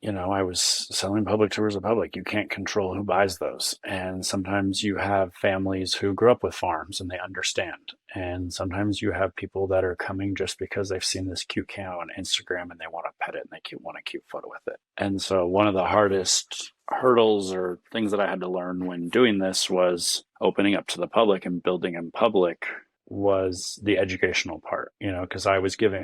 I was selling public tours of public. You can't control who buys those. And sometimes you have families who grew up with farms and they understand. And sometimes you have people that are coming just because they've seen this cute cow on Instagram and they want to pet it and they want a cute photo with it. And so one of the hardest hurdles or things that I had to learn when doing this was opening up to the public and building in public was the educational part, because I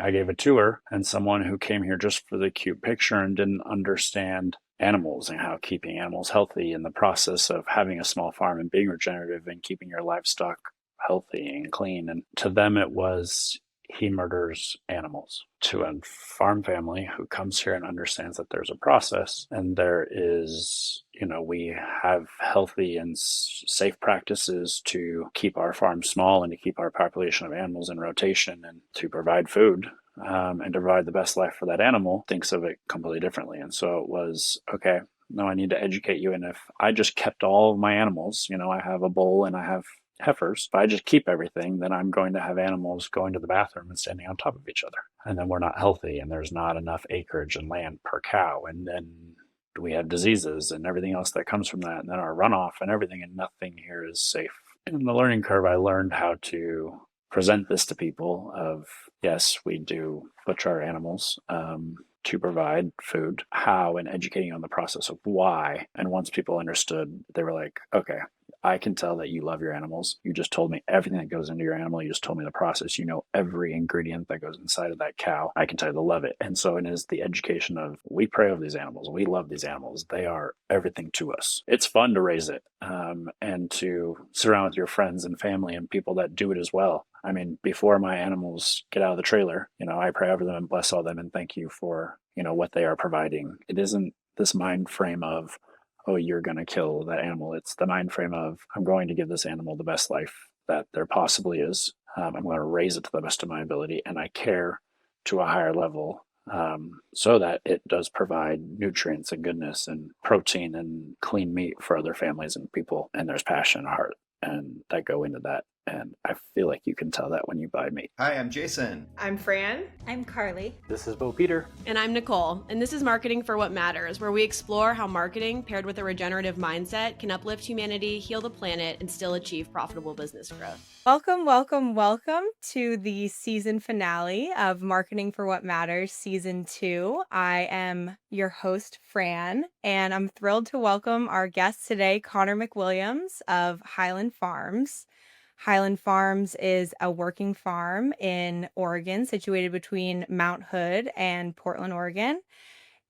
gave a tour and someone who came here just for the cute picture and didn't understand animals and how keeping animals healthy in the process of having a small farm and being regenerative and keeping your livestock healthy and clean. And to them, it was he murders animals. To a farm family who comes here and understands that there's a process and there is, we have healthy and safe practices to keep our farm small and to keep our population of animals in rotation and to provide food, and to provide the best life for that animal, thinks of it completely differently. And so it was, okay, no, I need to educate you. And if I just kept all of my animals, I have a bull and I have heifers. If I just keep everything, then I'm going to have animals going to the bathroom and standing on top of each other. And then we're not healthy and there's not enough acreage and land per cow. And then we have diseases and everything else that comes from that. And then our runoff and everything, and nothing here is safe. In the learning curve, I learned how to present this to people of, yes, we do butcher our animals, to provide food, how, and educating on the process of why. And once people understood, they were like, okay, I can tell that you love your animals. You just told me everything that goes into your animal. You just told me the process. You know every ingredient that goes inside of that cow. I can tell you to love it. And so it is the education of, we pray over these animals. We love these animals. They are everything to us. It's fun to raise it, and to surround with your friends and family and people that do it as well. I mean, before my animals get out of the trailer, I pray over them and bless all them and thank you for, what they are providing. It isn't this mind frame of, oh, you're going to kill that animal. It's the mind frame of, I'm going to give this animal the best life that there possibly is. I'm going to raise it to the best of my ability, and I care to a higher level, so that it does provide nutrients and goodness and protein and clean meat for other families and people. And there's passion and heart and that go into that. And I feel like you can tell that when you buy meat. Hi, I'm Jason. I'm Fran. I'm Carly. This is Bo Peter. And I'm Nicole, and this is Marketing for What Matters, where we explore how marketing paired with a regenerative mindset can uplift humanity, heal the planet, and still achieve profitable business growth. Welcome, welcome, welcome to the season finale of Marketing for What Matters, Season 2. I am your host, Fran, and I'm thrilled to welcome our guest today, Connor McWilliams of Highland Farms. Highland Farms is a working farm in Oregon, situated between Mount Hood and Portland, Oregon.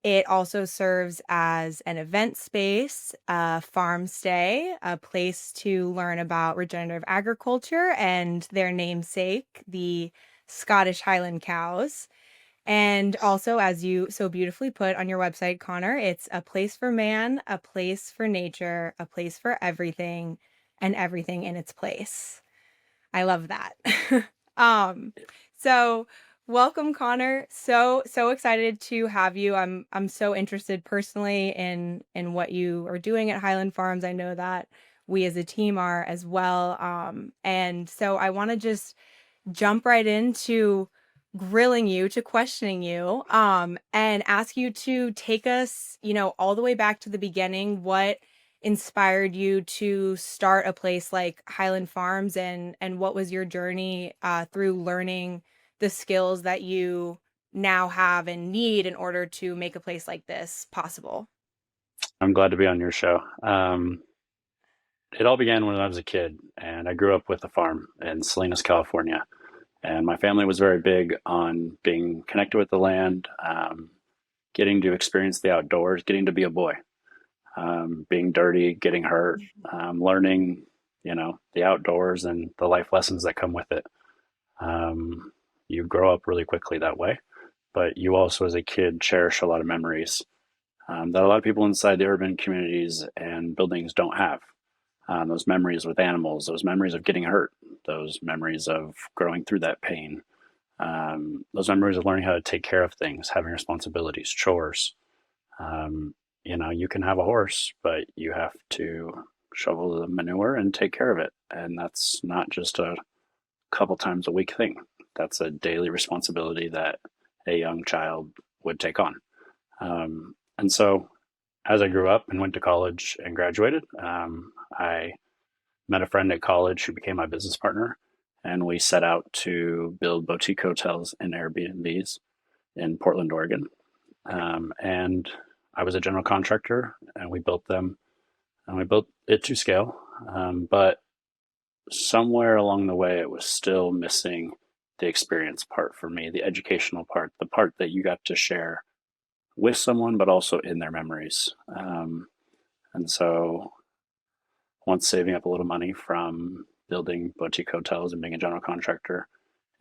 It also serves as an event space, a farm stay, a place to learn about regenerative agriculture and their namesake, the Scottish Highland cows. And also, as you so beautifully put on your website, Connor, it's a place for man, a place for nature, a place for everything, and everything in its place. I love that. So welcome, Connor. So excited to have you. I'm so interested personally in what you are doing at Highland Farms. I know that we as a team are as well. And so I want to just jump right into grilling you, to questioning you, and ask you to take us, all the way back to the beginning. What inspired you to start a place like Highland Farms, and what was your journey through learning the skills that you now have and need in order to make a place like this possible? I'm glad to be on your show. It all began when I was a kid, and I grew up with a farm in Salinas, California. And my family was very big on being connected with the land, getting to experience the outdoors, getting to be a boy, being dirty, getting hurt, learning, the outdoors and the life lessons that come with it. You grow up really quickly that way, but you also, as a kid, cherish a lot of memories, that a lot of people inside the urban communities and buildings don't have. Those memories with animals, those memories of getting hurt, those memories of growing through that pain, those memories of learning how to take care of things, having responsibilities, chores. You can have a horse, but you have to shovel the manure and take care of it. And that's not just a couple times a week thing. That's a daily responsibility that a young child would take on. And so as I grew up and went to college and graduated, I met a friend at college who became my business partner, and we set out to build boutique hotels and Airbnbs in Portland, Oregon. And I was a general contractor, and we built them, and we built it to scale. But somewhere along the way, it was still missing the experience part for me, the educational part, the part that you got to share with someone, but also in their memories. And so once saving up a little money from building boutique hotels and being a general contractor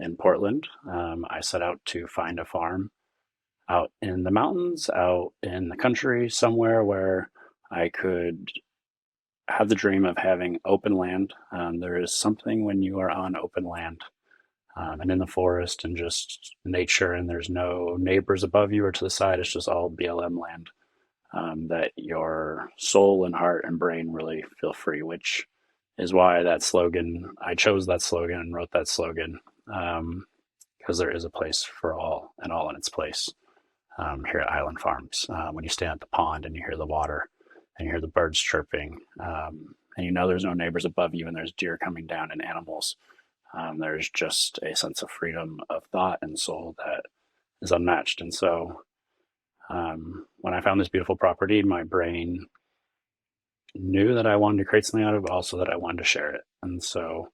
in Portland, I set out to find a farm out in the mountains, out in the country, somewhere where I could have the dream of having open land. There is something when you are on open land and in the forest and just nature, and there's no neighbors above you or to the side. It's just all BLM land. That your soul and heart and brain really feel free, which is why that slogan, I chose that slogan and wrote that slogan, because there is a place for all and all in its place here at Highland Farms. When you stand at the pond and you hear the water and you hear the birds chirping, and you know there's no neighbors above you and there's deer coming down and animals, there's just a sense of freedom of thought and soul that is unmatched. And so when I found this beautiful property, my brain knew that I wanted to create something out of it, but also that I wanted to share it. And so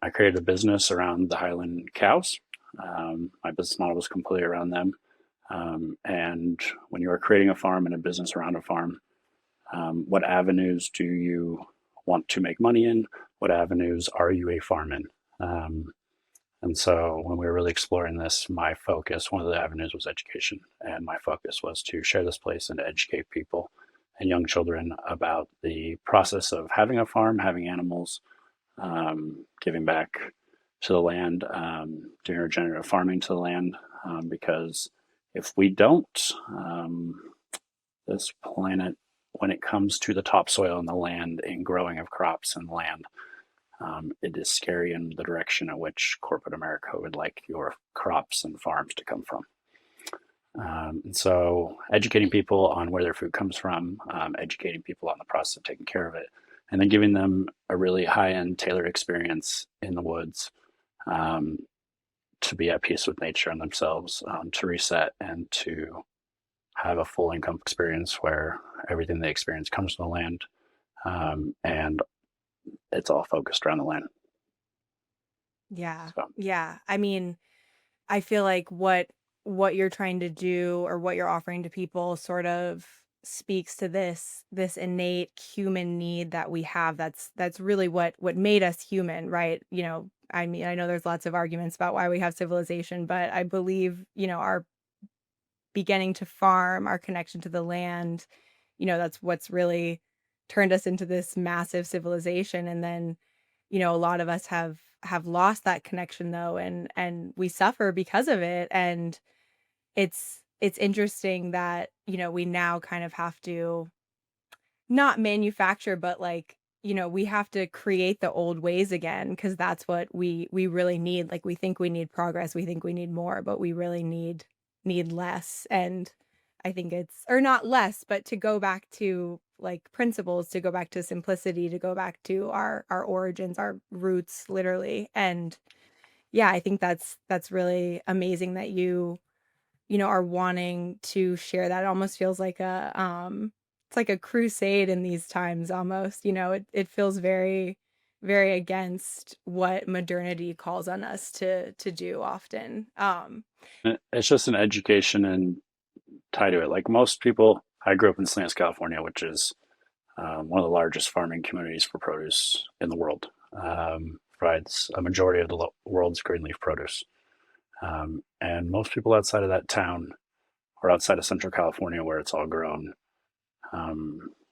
I created a business around the Highland cows. My business model was completely around them. And when you are creating a farm and a business around a farm, what avenues do you want to make money in? What avenues are you a farm in? And so when we were really exploring this, my focus, one of the avenues was education. And my focus was to share this place and to educate people and young children about the process of having a farm, having animals, giving back to the land, doing regenerative farming to the land. Because if we don't, this planet, when it comes to the topsoil and the land and growing of crops and land, it is scary in the direction in which corporate America would like your crops and farms to come from. And so educating people on where their food comes from, educating people on the process of taking care of it, and then giving them a really high-end tailored experience in the woods, to be at peace with nature and themselves, to reset and to have a full income experience where everything they experience comes from the land, and it's all focused around the land. Yeah. So Yeah. I mean, I feel like what you're trying to do or what you're offering to people sort of speaks to this innate human need that we have. That's really what made us human, right? I mean, I know there's lots of arguments about why we have civilization, but I believe, our beginning to farm, our connection to the land, that's what's really turned us into this massive civilization. And then, a lot of us have lost that connection though, and we suffer because of it. And it's interesting that, we now kind of have to not manufacture, but like, we have to create the old ways again, because that's what we really need. Like, we think we need progress, we think we need more, but we really need less. And I think it's, or not less, but to go back to like principles, to go back to simplicity, to go back to our origins, our roots, literally. And yeah, I think that's really amazing that you are wanting to share that. It almost feels like it's like a crusade in these times almost. It feels very, very against what modernity calls on us to do often. it's just an education and tie to it. Like most people, I grew up in Salinas, California, which is one of the largest farming communities for produce in the world. Provides a majority of the world's green leaf produce. And most people outside of that town or outside of Central California, where it's all grown,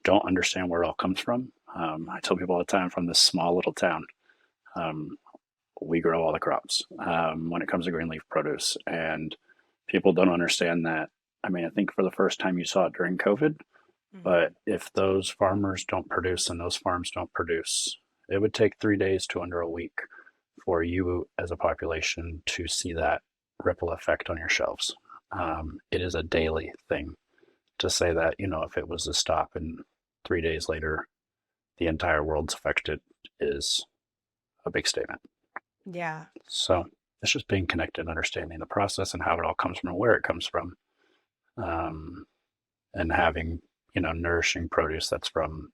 don't understand where it all comes from. I tell people all the time, from this small little town, um, we grow all the crops when it comes to green leaf produce. And people don't understand that. I mean, I think for the first time you saw it during COVID, Mhm. but if those farmers don't produce and those farms don't produce, it would take 3 days to under a week for you as a population to see that ripple effect on your shelves. It is a daily thing to say that, if it was a stop and 3 days later the entire world's affected is a big statement. Yeah. So it's just being connected, understanding the process and how it all comes from and where it comes from, um, and having, nourishing produce that's from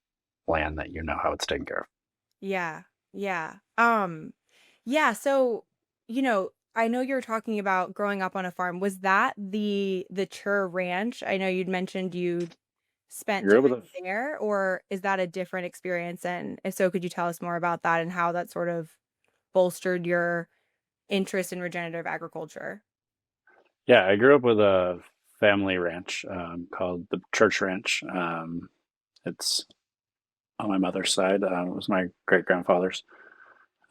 land that how it's taken care of. Yeah. Yeah. Yeah, so, I know you were talking about growing up on a farm. Was that the Chur Ranch? I know you'd mentioned you I spent grew up with time there, or is that a different experience? And if so, could you tell us more about that and how that sort of bolstered your interest in regenerative agriculture? yeah, I grew up with a family ranch called the Church Ranch. It's on my mother's side. It was my great grandfather's,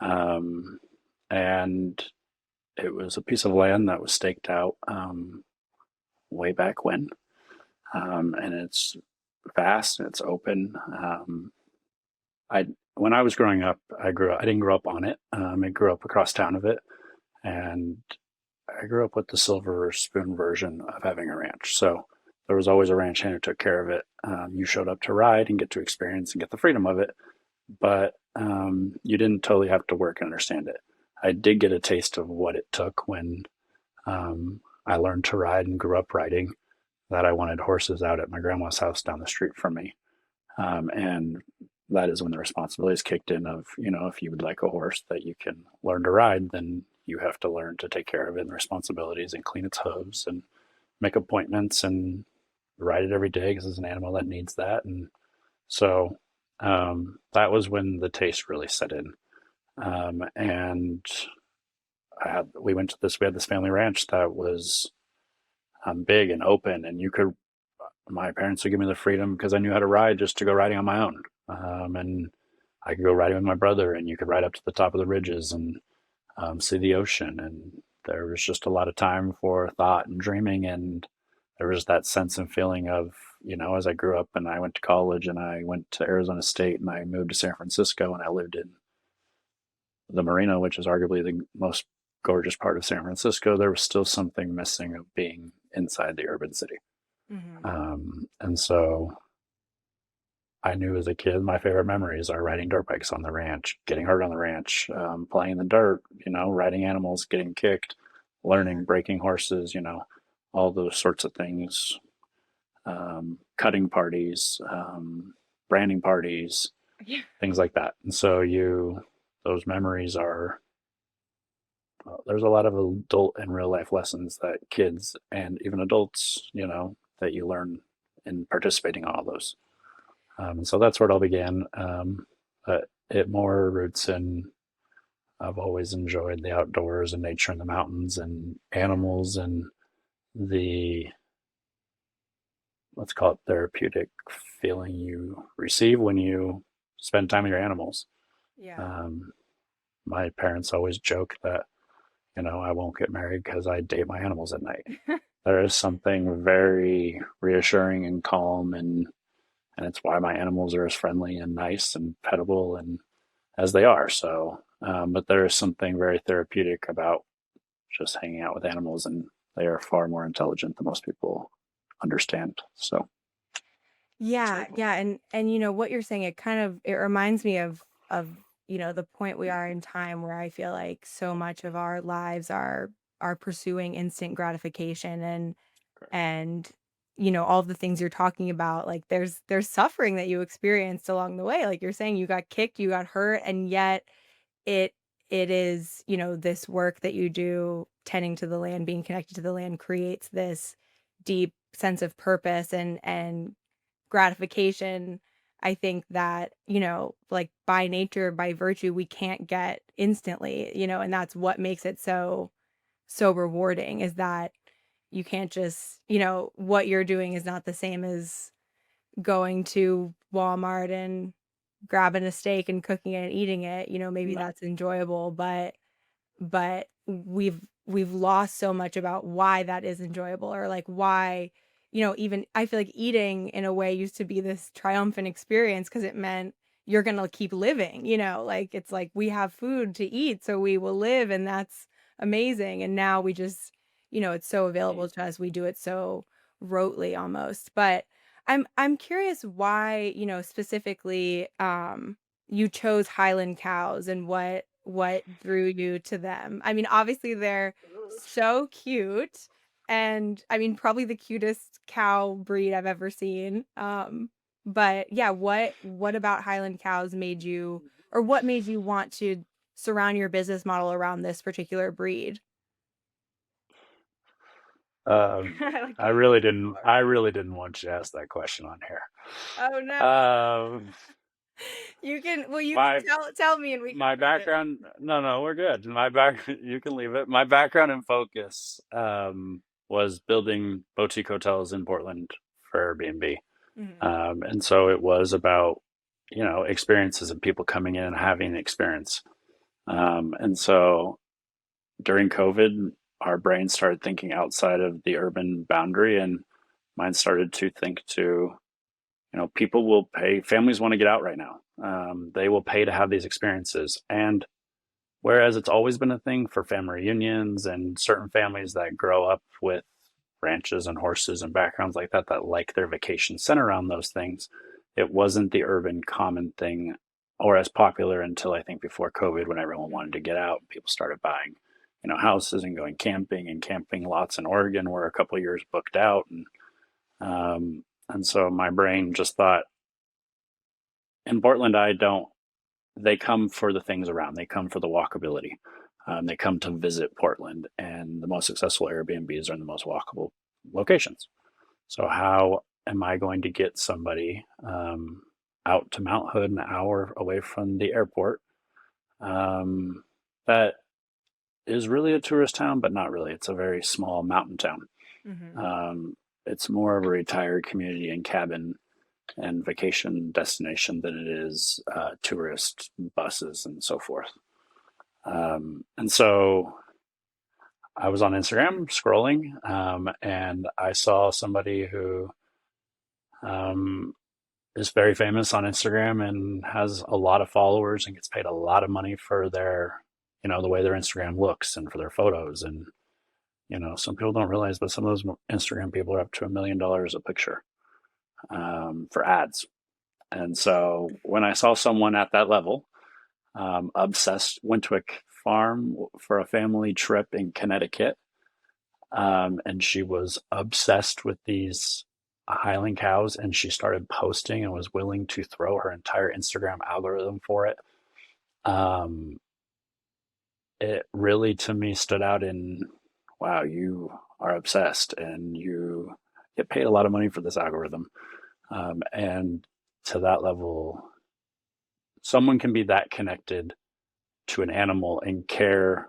um, and it was a piece of land that was staked out way back when, and it's vast and it's open. I When I was growing up, I didn't grow up on it. I grew up across town of it, and I grew up with the silver spoon version of having a ranch. So there was always a ranch hand who took care of it. You showed up to ride and get to experience and get the freedom of it, but you didn't totally have to work and understand it. I did get a taste of what it took when I learned to ride and grew up riding. That I wanted horses out at my grandma's house down the street from me, and that is when the responsibilities kicked in of, if you would like a horse that you can learn to ride, then you have to learn to take care of it and the responsibilities and clean its hooves and make appointments and ride it every day because it's an animal that needs that. And so that was when the taste really set in. And we had this family ranch that was big and open, and my parents would give me the freedom because I knew how to ride just to go riding on my own. And I could go riding with my brother, and you could ride up to the top of the ridges and see the ocean. And there was just a lot of time for thought and dreaming. And there was that sense and feeling of, as I grew up and I went to college and I went to Arizona State and I moved to San Francisco and I lived in the marina, which is arguably the most gorgeous part of San Francisco, there was still something missing of being inside the urban city. Hmm. And so I knew as a kid, my favorite memories are riding dirt bikes on the ranch, getting hurt on the ranch, playing in the dirt, riding animals, getting kicked, learning, breaking horses, all those sorts of things, cutting parties, branding parties, Yeah. things like that. And so those memories there's a lot of adult and real life lessons that kids and even adults, that you learn in participating in all those. And so that's where it all began. But it more roots in I've always enjoyed the outdoors and nature and the mountains and animals and the, let's call it therapeutic feeling you receive when you spend time with your animals. Yeah. Um, my parents always joke that, I won't get married because I date my animals at night. There is something very reassuring and calm, and it's why my animals are as friendly and nice and petable and as they are. So, but there is something very therapeutic about just hanging out with animals, and they are far more intelligent than most people understand. So it's Yeah, very cool. yeah, and what you're saying, it reminds me of the point we are in time where I feel like so much of our lives are pursuing instant gratification Correct. and all the things you're talking about, like there's suffering that you experienced along the way. Like you're saying, you got kicked, you got hurt, and yet it it is, this work that you do tending to the land, being connected to the land creates this deep sense of purpose and gratification. I think that, like by nature, by virtue, we can't get instantly, and that's what makes it so rewarding is that you can't just, what you're doing is not the same as going to Walmart and grabbing a steak and cooking it and eating it. Maybe No, that's enjoyable, but we've lost so much about why that is enjoyable or like why, even I feel like eating in a way used to be this triumphant experience because it meant you're going to keep living, like it's like we have food to eat so we will live and that's amazing. And now we just, it's so available to us. We do it so rotely almost. But I'm curious why, specifically you chose Highland cows and what drew you to them. I mean, obviously they're so cute and I mean probably the cutest cow breed I've ever seen. But yeah, what about Highland cows made you or what made you want to surround your business model around this particular breed? I like I how you really took the didn't. floor. I really didn't want you to ask that question on here. Oh no. Um, You can my tell me and we can my leave it. background. No, no, we're good. My back. You can leave it. My background and focus was building boutique hotels in Portland for Airbnb, Mhm. and so it was about experiences and people coming in and having the experience. And so during COVID, our brains started thinking outside of the urban boundary, and mine started to think to, people will pay, families want to get out right now. They will pay to have these experiences. And whereas it's always been a thing for family reunions and certain families that grow up with ranches and horses and backgrounds like that like their vacation center around those things, it wasn't the urban common thing or as popular until I think before COVID when everyone wanted to Mhm. get out. People started buying, houses and going camping, and camping lots in Oregon were a couple of years booked out. And so my brain just thought, in Portland, I don't, they come for the things around. They come for the walkability. They come to visit Portland, and the most successful Airbnbs are in the most walkable locations. So how am I going to get somebody out to Mount Hood, an hour away from the airport, um, that is really a tourist town, but not really. It's a very small mountain town. Mhm. Um, it's more of a retired community and cabin and vacation destination than it is tourist buses and so forth. And so I was on Instagram scrolling, and I saw somebody who um, is very famous on Instagram and has a lot of followers and gets paid a lot of money for their, the way their Instagram looks and for their photos. And, some people don't realize, but some of those Instagram people are up to $1 million a picture for ads. And so when I saw someone at that level, obsessed, went to a farm for a family trip in Connecticut, and she was obsessed with these Highland cows, and she started posting and was willing to throw her entire Instagram algorithm for it. Um, it really, to me, stood out in, wow, you are obsessed and you get paid a lot of money for this algorithm. And to that level, someone can be that connected to an animal and care.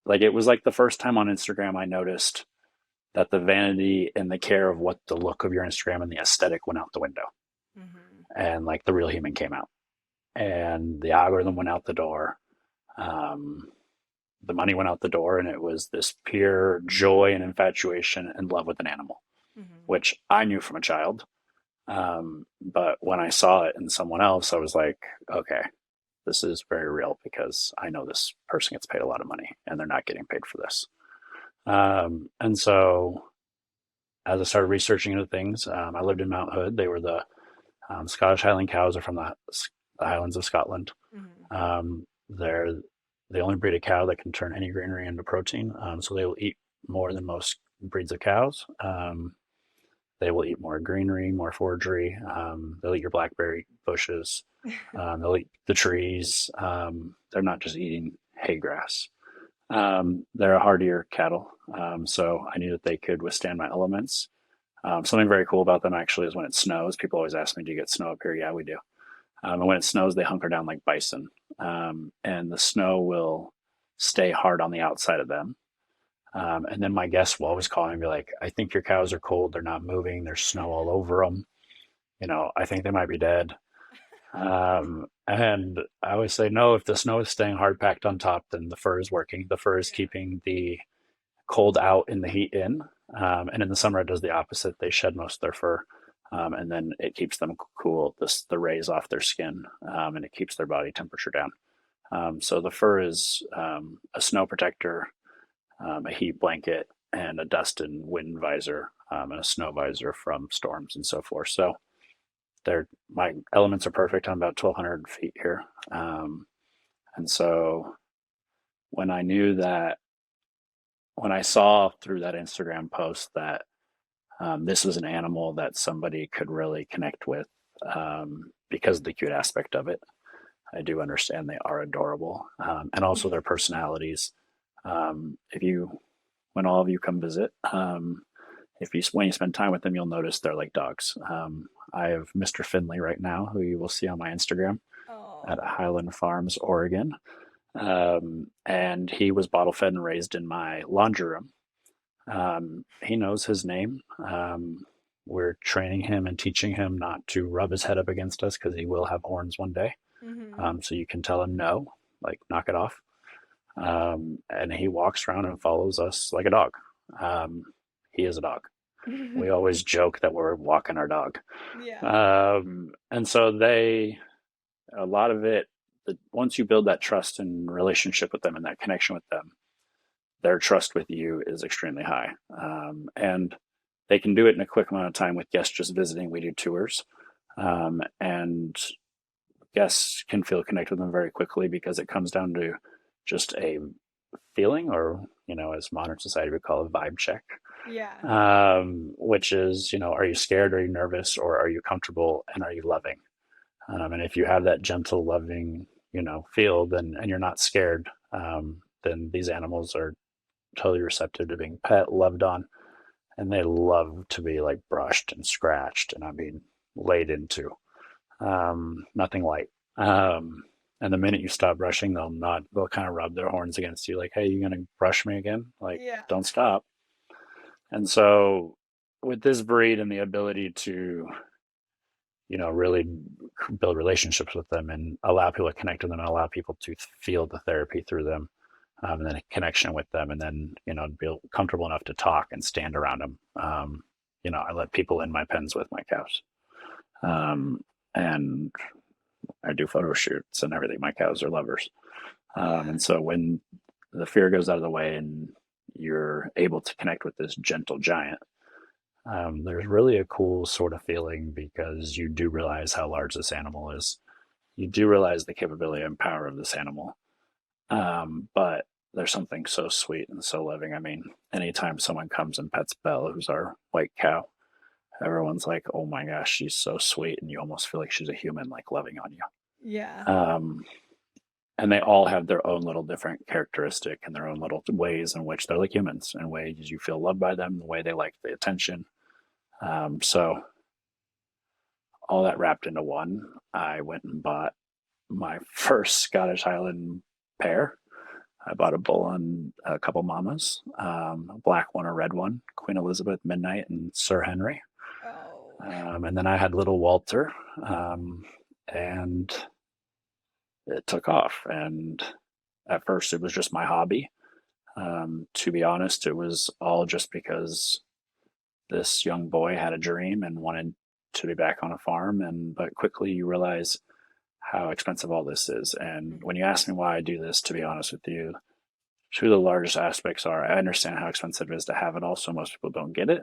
Like, it was like the first time on Instagram I noticed that the vanity and the care of what the look of your Instagram and the aesthetic went out the window, Mhm. and like the real human came out, and the algorithm went out the door. Um, the money went out the door, and it was this pure joy and infatuation and love with an animal, Mhm. which I knew from a child. But when I saw it in someone else, I was like, okay, this is very real because I know this person gets paid a lot of money and they're not getting paid for this. And so as I started researching into things, I lived in Mount Hood. They were the Scottish Highland cows are from the Highlands of Scotland. Mhm. They're the only breed of cow that can turn any greenery into protein. So they will eat more than most breeds of cows. They will eat more greenery, more foragery. They'll eat your blackberry bushes. They'll eat the trees. They're not just eating hay grass. They're a hardier cattle, so I knew that they could withstand my elements. Something very cool about them actually is when it snows. People always ask me, "Do you get snow up here?" Yeah, we do. And when it snows, they hunker down like bison, and the snow will stay hard on the outside of them. And then my guests will always call me and be like, "I think your cows are cold. They're not moving. There's snow all over them. I think they might be dead." And I always say, no, if the snow is staying hard packed on top, then the fur is working. The fur is Yeah. keeping the cold out and the heat in. And in the summer, it does the opposite. They shed most of their fur, and then it keeps them cool, the rays off their skin, and it keeps their body temperature down. So the fur is a snow protector, a heat blanket, and a dust and wind visor, and a snow visor from storms and so forth. So my elements are perfect. I'm about 1,200 feet here. And so when I knew that, when I saw through that Instagram post that this was an animal that somebody could really connect with, because of the cute aspect of it. I do understand they are adorable, and also their personalities. If you, when all of you come visit, if you when you spend time with them, you'll notice they're like dogs. I have Mr. Finley right now, who you will see on my Instagram Oh. at Highland Farms, Oregon, and he was bottle fed and raised in my laundry room. He knows his name. We're training him and teaching him not to rub his head up against us because he will have horns one day. Mm-hmm. So you can tell him no, like knock it off. And he walks around and follows us like a dog. He is a dog. We always joke that we're walking our dog. Yeah. And so a lot of it, once you build that trust and relationship with them and that connection with them, their trust with you is extremely high. And they can do it in a quick amount of time with guests just visiting. We do tours. And guests can feel connected with them very quickly because it comes down to just a feeling, or, as modern society would call a vibe check, Yeah. which is, are you scared? Are you nervous? Or are you comfortable? And are you loving? And if you have that gentle, loving, feel, and you're not scared, then these animals are totally receptive to being pet, loved on, and they love to be like brushed and scratched, and I mean laid into. Nothing light. And the minute you stop brushing, they'll kind of rub their horns against you, like, hey, you gonna brush me again? Like, Yeah. don't stop. And so with this breed and the ability to, really build relationships with them and allow people to connect with them and allow people to feel the therapy through them, and then a connection with them, and then, be comfortable enough to talk and stand around them. I let people in my pens with my cows. And I do photo shoots and everything. My cows are lovers. And so when the fear goes out of the way and you're able to connect with this gentle giant, there's really a cool sort of feeling because you do realize how large this animal is. You do realize the capability and power of this animal. But there's something so sweet and so loving. I mean, anytime someone comes and pets Belle, who's our white cow, everyone's like, oh my gosh, she's so sweet. And you almost feel like she's a human, like loving on you. Yeah. And they all have their own little different characteristic and their own little ways in which they're like humans, and ways you feel loved by them, the way they like the attention. So all that wrapped into one, I went and bought my first Scottish Highland pair. I bought a bull and a couple mamas, a black one, a red one, Queen Elizabeth, Midnight, and Sir Henry. Oh. And then I had little Walter, and it took off. And at first, it was just my hobby. To be honest, it was all just because this young boy had a dream and wanted to be back on a farm. But quickly you realize how expensive all this is. And when you ask me why I do this, to be honest with you, two of the largest aspects are I understand how expensive it is to have it all, so most people don't get it.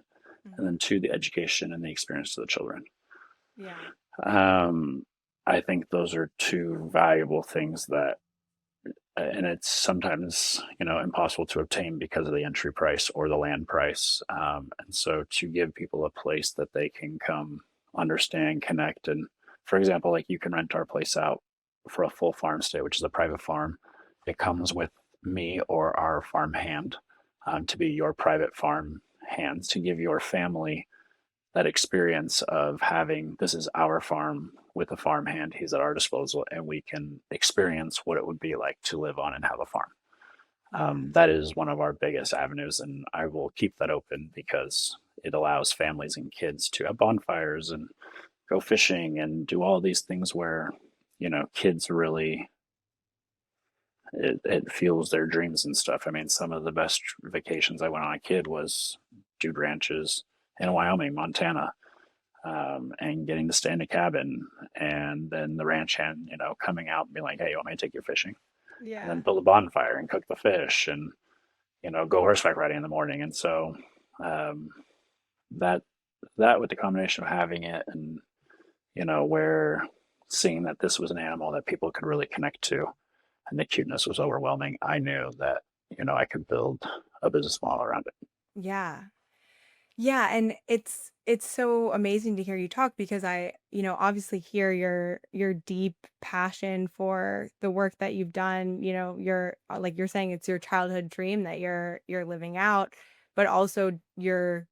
And then two, the education and the experience to the children. Yeah. I think those are two valuable things that, and it's sometimes, impossible to obtain because of the entry price or the land price. And so to give people a place that they can come understand, connect, and for example, like you can rent our place out for a full farm stay, which is a private farm. It comes with me or our farm hand, to be your private farm hands, to give your family that experience of having, this is our farm with a farm hand. He's at our disposal, and we can experience what it would be like to live on and have a farm. That is one of our biggest avenues, and I will keep that open because it allows families and kids to have bonfires and go fishing and do all these things where, kids really, it fuels their dreams and stuff. I mean, some of the best vacations I went on a kid was dude ranches in Wyoming, Montana, and getting to stay in a cabin, and then the ranch hand, coming out and being like, hey, you want me to take you fishing? And Yeah. then build a bonfire and cook the fish. And, go horseback riding in the morning. And so um, that that with the combination of having it and where seeing that this was an animal that people could really connect to and the cuteness was overwhelming, I knew that I could build a business model around it. Yeah. Yeah, and it's so amazing to hear you talk because obviously hear your deep passion for the work that you've done. You're like you're saying it's your childhood dream that you're living out, but also your,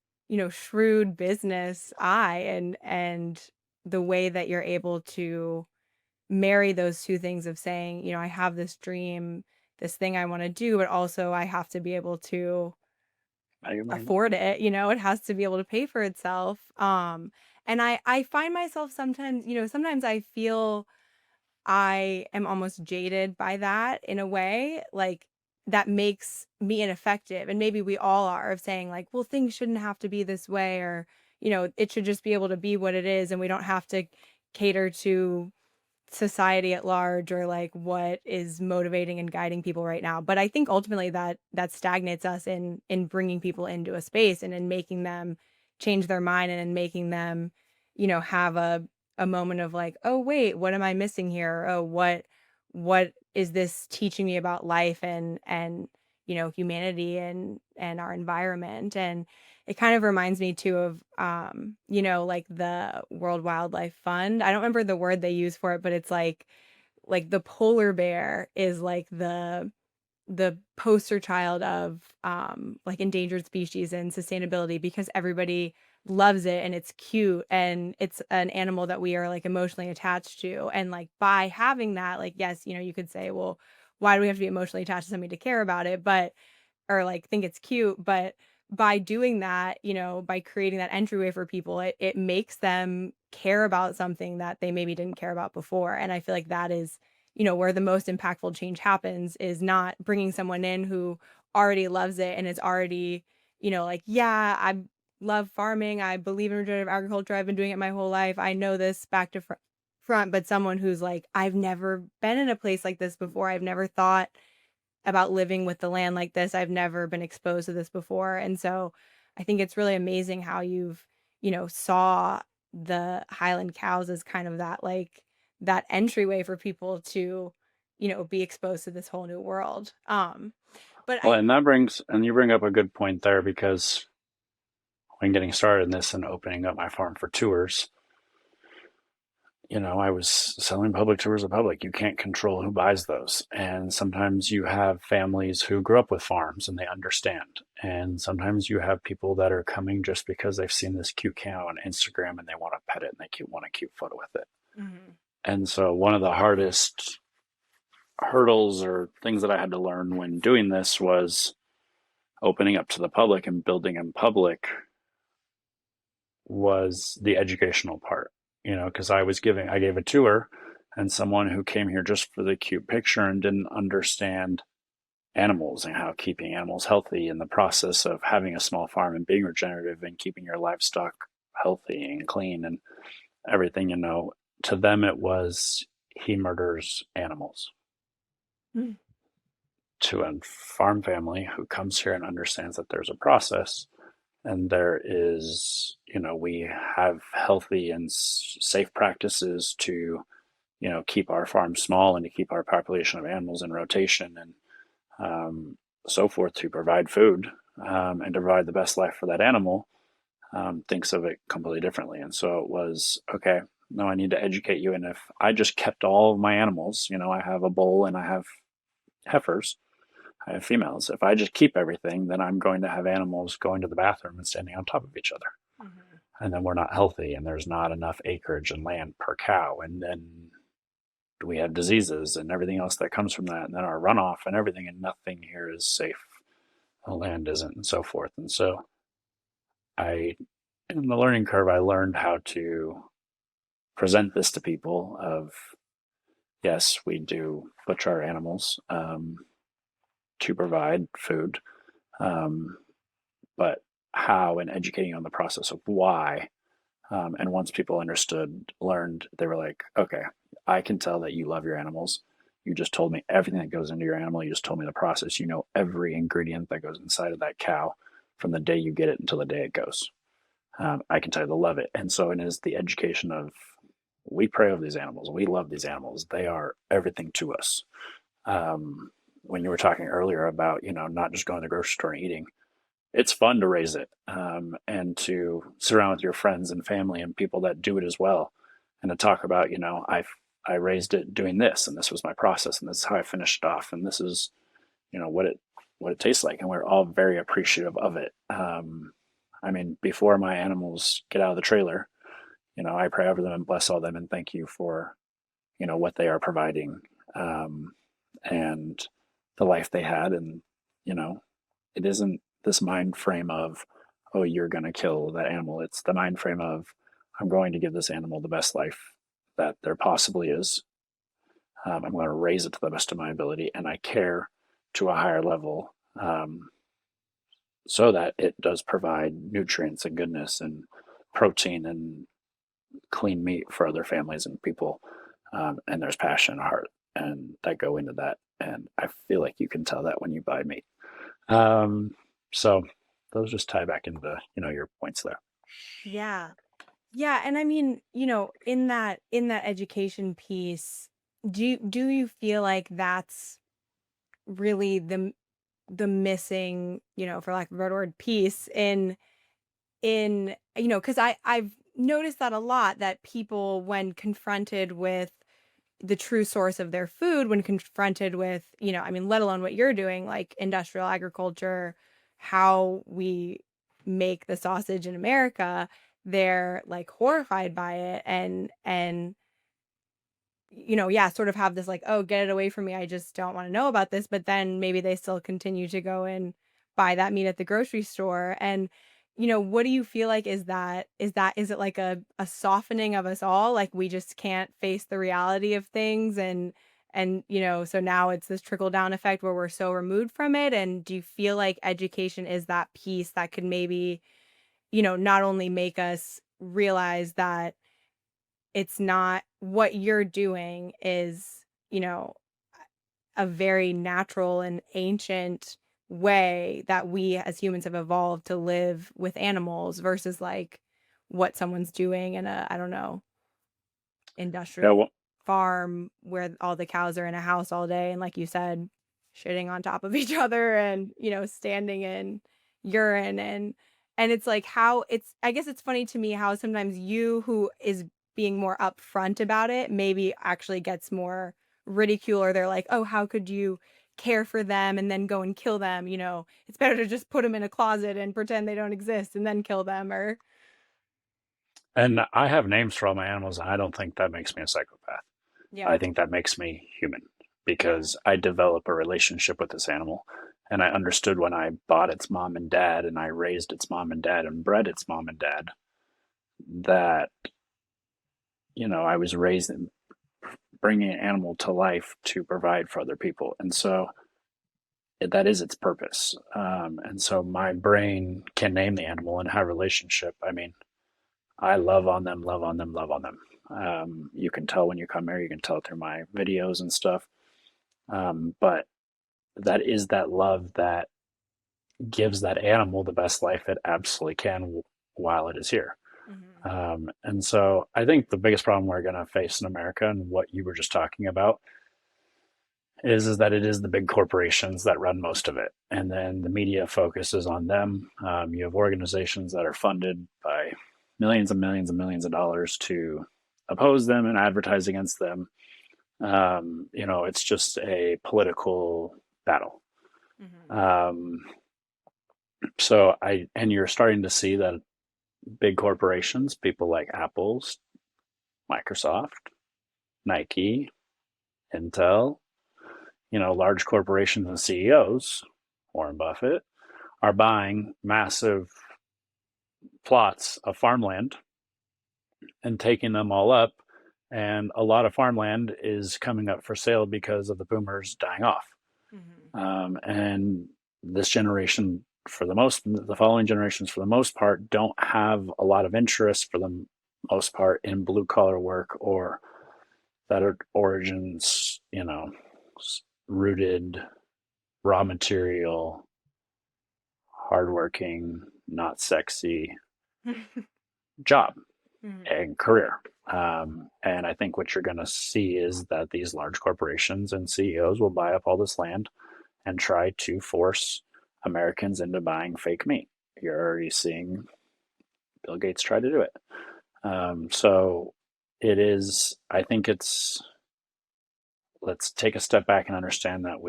shrewd business eye and the way that you're able to marry those two things of saying, I have this dream, this thing I want to do, but also I have to be able to Acumen. afford it, it has to be able to pay for itself. And I find myself sometimes, sometimes I feel I am almost jaded by that in a way, like that makes me ineffective. And maybe we all are of saying like, well, things shouldn't have to be this way, or, it should just be able to be what it is. And we don't have to cater to society at large or like what is motivating and guiding people right now. But I think ultimately that stagnates us in bringing people into a space and in making them change their mind and in making them, have a moment of like, oh wait, what am I missing here? Oh, what is this teaching me about life and humanity and our environment? And it kind of reminds me too of, like the World Wildlife Fund. I don't remember the word they use for it, but it's like the polar bear is like the poster child of like endangered species and sustainability because everybody loves it and it's cute and it's an animal that we are like emotionally attached to. And like by having that, like, yes, you could say, well, why do we have to be emotionally attached to something to care about it? But or like think it's cute, but by doing that, by creating that entryway for people, it makes them care about something that they maybe didn't care about before. And I feel like that is, where the most impactful change happens is not bringing someone in who already loves it and is already, like, yeah, I love farming. I believe in regenerative agriculture. I've been doing it my whole life. I know this back to front, but someone who's like, I've never been in a place like this before. I've never thought about living with the land like this. I've never been exposed to this before. And so I think it's really amazing how you've, saw the Highland cows as kind of that like that entryway for people to, be exposed to this whole new world. But Well, I and you bring up a good point there, because when getting started in this and opening up my farm for tours, I was selling public tours of public. You can't control who buys those. And sometimes you have families who grew up with farms and they understand. And sometimes you have people that are coming just because they've seen this cute cow on Instagram and they want to pet it and they want a cute photo with it. Mhm. And so one of the hardest hurdles or things that I had to learn when doing this was opening up to the public and building in public was the educational part, because I gave a tour and someone who came here just for the cute picture and didn't understand animals and how keeping animals healthy in the process of having a small farm and being regenerative and keeping your livestock healthy and clean and everything, to them it was he murders animals. Mm. To a farm family who comes here and understands that there's a process and there is, we have healthy and safe practices to, keep our farm small and to keep our population of animals in rotation and so forth, to provide food and to provide the best life for that animal, thinks of it completely differently. And so it was, okay, no, I need to educate you. And if I just kept all of my animals, I have a bull and I have heifers, I have females. If I just keep everything, then I'm going to have animals going to the bathroom and standing on top of each other. Mhm. And then we're not healthy and there's not enough acreage and land per cow. And then we have diseases and everything else that comes from that. And then our runoff and everything, and nothing here is safe. The land isn't, and so forth. And so in the learning curve, I learned how to present this to people of, yes, we do butcher our animals to provide food. But how, and educating on the process of why. And once people learned, they were like, okay, I can tell that you love your animals. You just told me everything that goes into your animal. You just told me the process. You know every ingredient that goes inside of that cow from the day you get it until the day it goes. I can tell you to love it. And so it is the education of, we pray over these animals. We love these animals. They are everything to us. When you were talking earlier about, not just going to the grocery store and eating, it's fun to raise it, and to sit around with your friends and family and people that do it as well, and to talk about, I raised it doing this, and this was my process, and this is how I finished it off, and this is, what it tastes like, and we're all very appreciative of it. I mean, before my animals get out of the trailer, I pray over them and bless all them and thank you for, what they are providing, and the life they had, and it isn't this mind frame of, oh, you're going to kill that animal. It's the mind frame of, I'm going to give this animal the best life that there possibly is. I'm going to raise it to the best of my ability, and I care to a higher level, so that it does provide nutrients and goodness and protein and clean meat for other families and people. And there's passion and heart and that go into that. And I feel like you can tell that when you buy meat. So those just tie back into, your points there. Yeah. Yeah, and I mean, in that education piece, do you feel like that's really the missing, for lack of a better word, piece in because I've noticed that a lot, that people, when confronted with the true source of their food, when confronted with, I mean, let alone what you're doing, like industrial agriculture, how we make the sausage in America, they're like horrified by it, and yeah, sort of have this like, oh, get it away from me, I just don't want to know about this, but then maybe they still continue to go and buy that meat at the grocery store. And what do you feel like, is it like a softening of us all, like we just can't face the reality of things, and so now it's this trickle down effect where we're so removed from it? And do you feel like education is that piece that could maybe not only make us realize that it's not, what you're doing is, a very natural and ancient way that we as humans have evolved to live with animals, versus like what someone's doing in a, I don't know, Yeah. industrial Well, farm where all the cows are in a house all day and, like you said, shitting on top of each other and, standing in urine, and it's like, how it's, I guess it's funny to me how sometimes you, who is being more upfront about it, maybe actually gets more ridicule, or they're like, oh, how could you care for them and then go and kill them? It's better to just put them in a closet and pretend they don't exist and then kill them. Or and I have names for all my animals, and I don't think that makes me a psychopath. yeah. I think that makes me human, Yeah. because I develop a relationship with this animal, and I understood when I bought its mom and dad, and I raised its mom and dad and bred its mom and dad, that, I was raised in bringing an animal to life to provide for other people. And so that is its purpose. And so my brain can name the animal and have a relationship. I mean, I love on them, love on them, love on them. You can tell when you come here, you can tell through my videos and stuff. But that is that love that gives that animal the best life it absolutely can while it is here. Hmm. And so I think the biggest problem we're going to face in America, and what you were just talking about, is that it is the big corporations that run most of it, and then the media focuses on them. You have organizations that are funded by millions and millions and millions of dollars to oppose them and advertise against them. It's just a political battle. Hmm. Um, and you're starting to see that big corporations, people like Apple, Microsoft, Nike, Intel, large corporations and CEOs, Warren Buffett, are buying massive plots of farmland and taking them all up. And a lot of farmland is coming up for sale because of the boomers dying off. Hmm. And this generation, the following generations, for the most part, don't have a lot of interest, for the most part, in blue collar work, or that are origins, rooted, raw material, hardworking, not sexy job Mhm. and career. And I think what you're going to see is that these large corporations and CEOs will buy up all this land and try to force Americans into buying fake meat. You're already seeing Bill Gates try to do it. So it is, I think it's, let's take a step back and understand that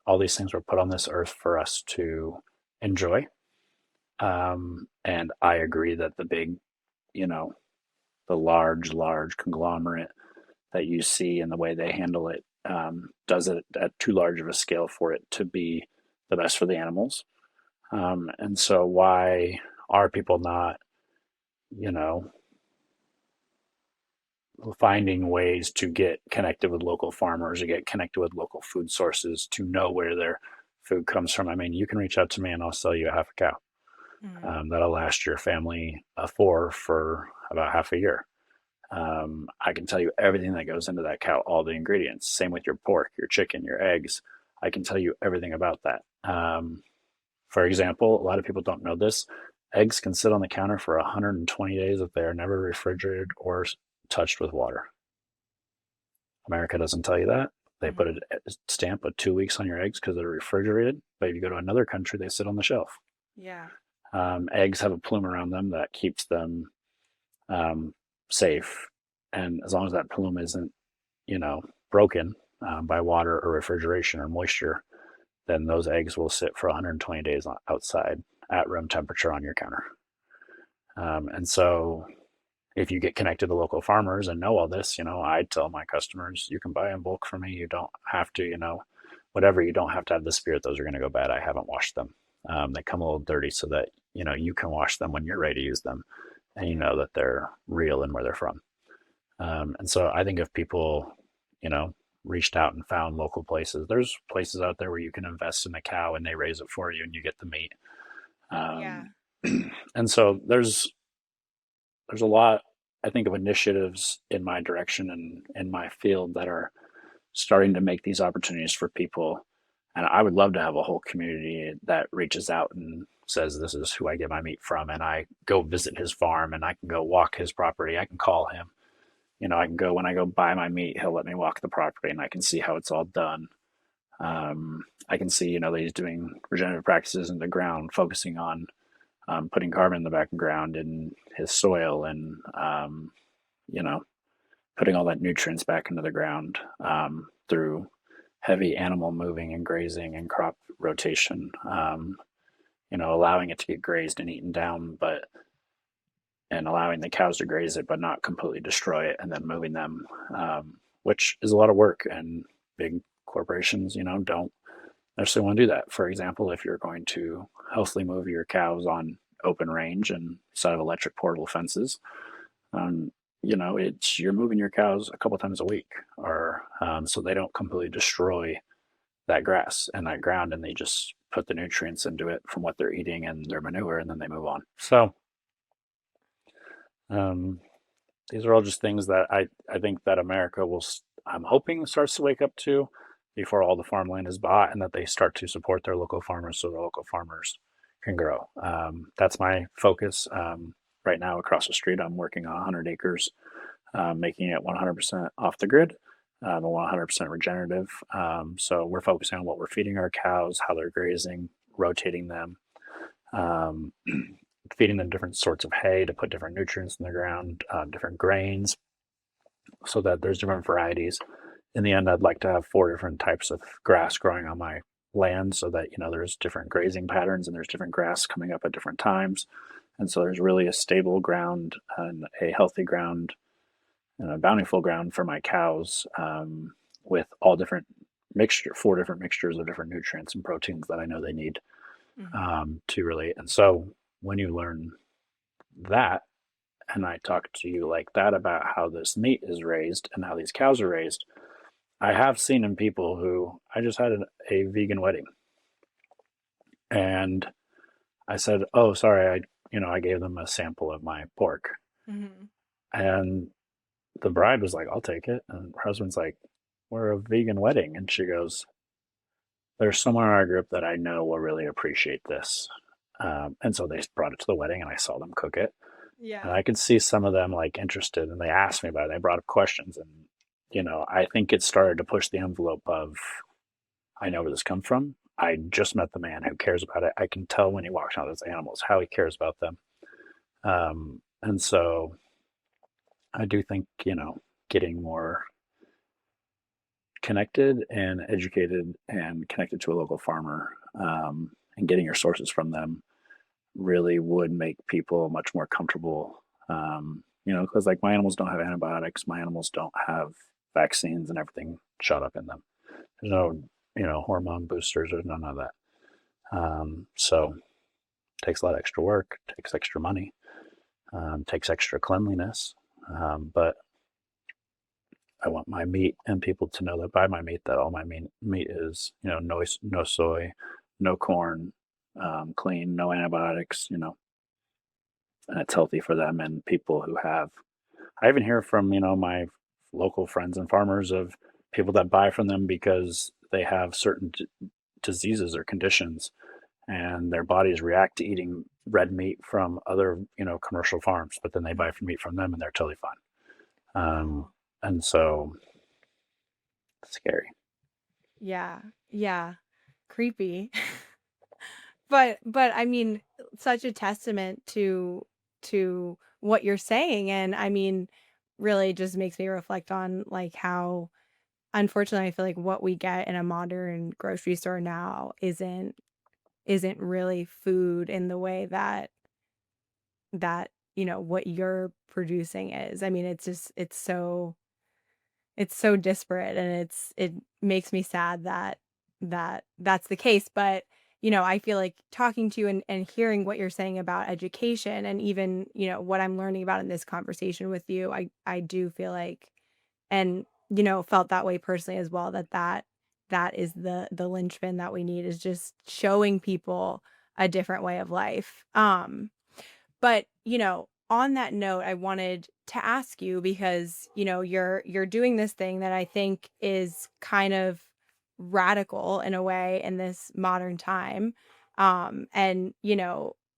all these things were put on this earth for us to enjoy. And I agree that the big, you know, the large conglomerate that you see and the way they handle it does it at too large of a scale for it to be the best for the animals. And so, why are people not, you know, finding ways to get connected with local farmers or get connected with local food sources to know where their food comes from? I mean, you can reach out to me and I'll sell you a half a cow. Mhm. That'll last your family of four for about half a year. I can tell you everything that goes into that cow, all the ingredients. Same with your pork, your chicken, your eggs. I can tell you everything about that. For example, a lot of people don't know this. Eggs can sit on the counter for 120 days if they are never refrigerated or touched with water. America doesn't tell you that. They put Mhm. a stamp of 2 weeks on your eggs because they're refrigerated. But if you go to another country, they sit on the shelf. Yeah. Eggs have a plume around them that keeps them um, safe. And as long as that plume isn't, broken by water or refrigeration or moisture, then those eggs will sit for 120 days outside at room temperature on your counter. And so if you get connected to local farmers and know all this, I tell my customers, you can buy in bulk from me. You don't have to, whatever, you don't have to have the spirit those are going to go bad. I haven't washed them. They come a little dirty so that, you can wash them when you're ready to use them and you Yeah. know that they're real and where they're from. And so I think if people, you know, reached out and found local places, there's places out there where you can invest in a cow and they raise it for you and you get the meat. Yeah. Um, and so there's a lot, I think, of initiatives in my direction and in my field that are starting to make these opportunities for people. And I would love to have a whole community that reaches out and says, this is who I get my meat from. And I go visit his farm and I can go walk his property. I can call him. I can go when I go buy my meat, he'll let me walk the property and I can see how it's all done. I can see, that he's doing regenerative practices in the ground, focusing on putting carbon in the background in his soil and, you know, putting all that nutrients back into the ground through heavy animal moving and grazing and crop rotation, allowing it to get grazed and eaten down, and allowing the cows to graze it, but not completely destroy it and then moving them, which is a lot of work. And big corporations, don't necessarily want to do that. For example, if you're going to healthily move your cows on open range and instead of electric portable fences, um, it's you're moving your cows a couple times a week, or so they don't completely destroy that grass and that ground, and they just put the nutrients into it from what they're eating and their manure, and then they move on. So um, these are all just things that I think that America I'm hoping starts to wake up to before all the farmland is bought and that they start to support their local farmers so their local farmers can grow. That's my focus. Right now across the street, I'm working on 100 acres, making it 100% off the grid, and 100% regenerative. So we're focusing on what we're feeding our cows, how they're grazing, rotating them, um, feeding them different sorts of hay to put different nutrients in the ground, different grains, so that there's different varieties. In the end, I'd like to have 4 different types of grass growing on my land so that, there's different grazing patterns and there's different grass coming up at different times. And so there's really a stable ground and a healthy ground and a bountiful ground for my cows, with all different 4 different mixtures of different nutrients and proteins that I know they need Mhm. to relate. And so when you learn that, and I talk to you like that about how this meat is raised and how these cows are raised, I have seen in people who I just had a vegan wedding, and I said, "Oh, sorry, I gave them a sample of my pork," Mhm. and the bride was like, "I'll take it," and her husband's like, we're a vegan wedding. And she goes, there's someone in our group that I know will really appreciate this. And so they brought it to the wedding and I saw them cook it. And Yeah. I could see some of them like interested and they asked me about it. They brought up questions. And, I think it started to push the envelope of, I know where this comes from. I just met the man who cares about it. I can tell when he walks out those animals how he cares about them. And so I do think, getting more connected and educated and connected to a local farmer, and getting your sources from them really would make people much more comfortable. Because like my animals don't have antibiotics, my animals don't have vaccines and everything shot up in them. There's no, hormone boosters. There's none of that. So it takes a lot of extra work, takes extra money, takes extra cleanliness. But I want my meat and people to know that buy my meat that all my meat is, no soy, no corn, clean, no antibiotics, and it's healthy for them and people who have. I even hear from, my local friends and farmers of people that buy from them because they have certain diseases or conditions and their bodies react to eating red meat from other, commercial farms, but then they buy meat from them and they're totally fine. Wow. And so it's scary. Yeah. Yeah. Creepy. But I mean, such a testament to what you're saying, and I mean, really just makes me reflect on like how unfortunately I feel like what we get in a modern grocery store now isn't really food in the way that what you're producing is. I mean, it's just it's so disparate, and it makes me sad that that's the case. But I feel like talking to you and hearing what you're saying about education, and even what I'm learning about in this conversation with you, I do feel like, and felt that way personally as well, that is the linchpin that we need, is just showing people a different way of life. But, on that note, I wanted to ask you, because, you're doing this thing that I think is kind of radical in a way in this modern time. And,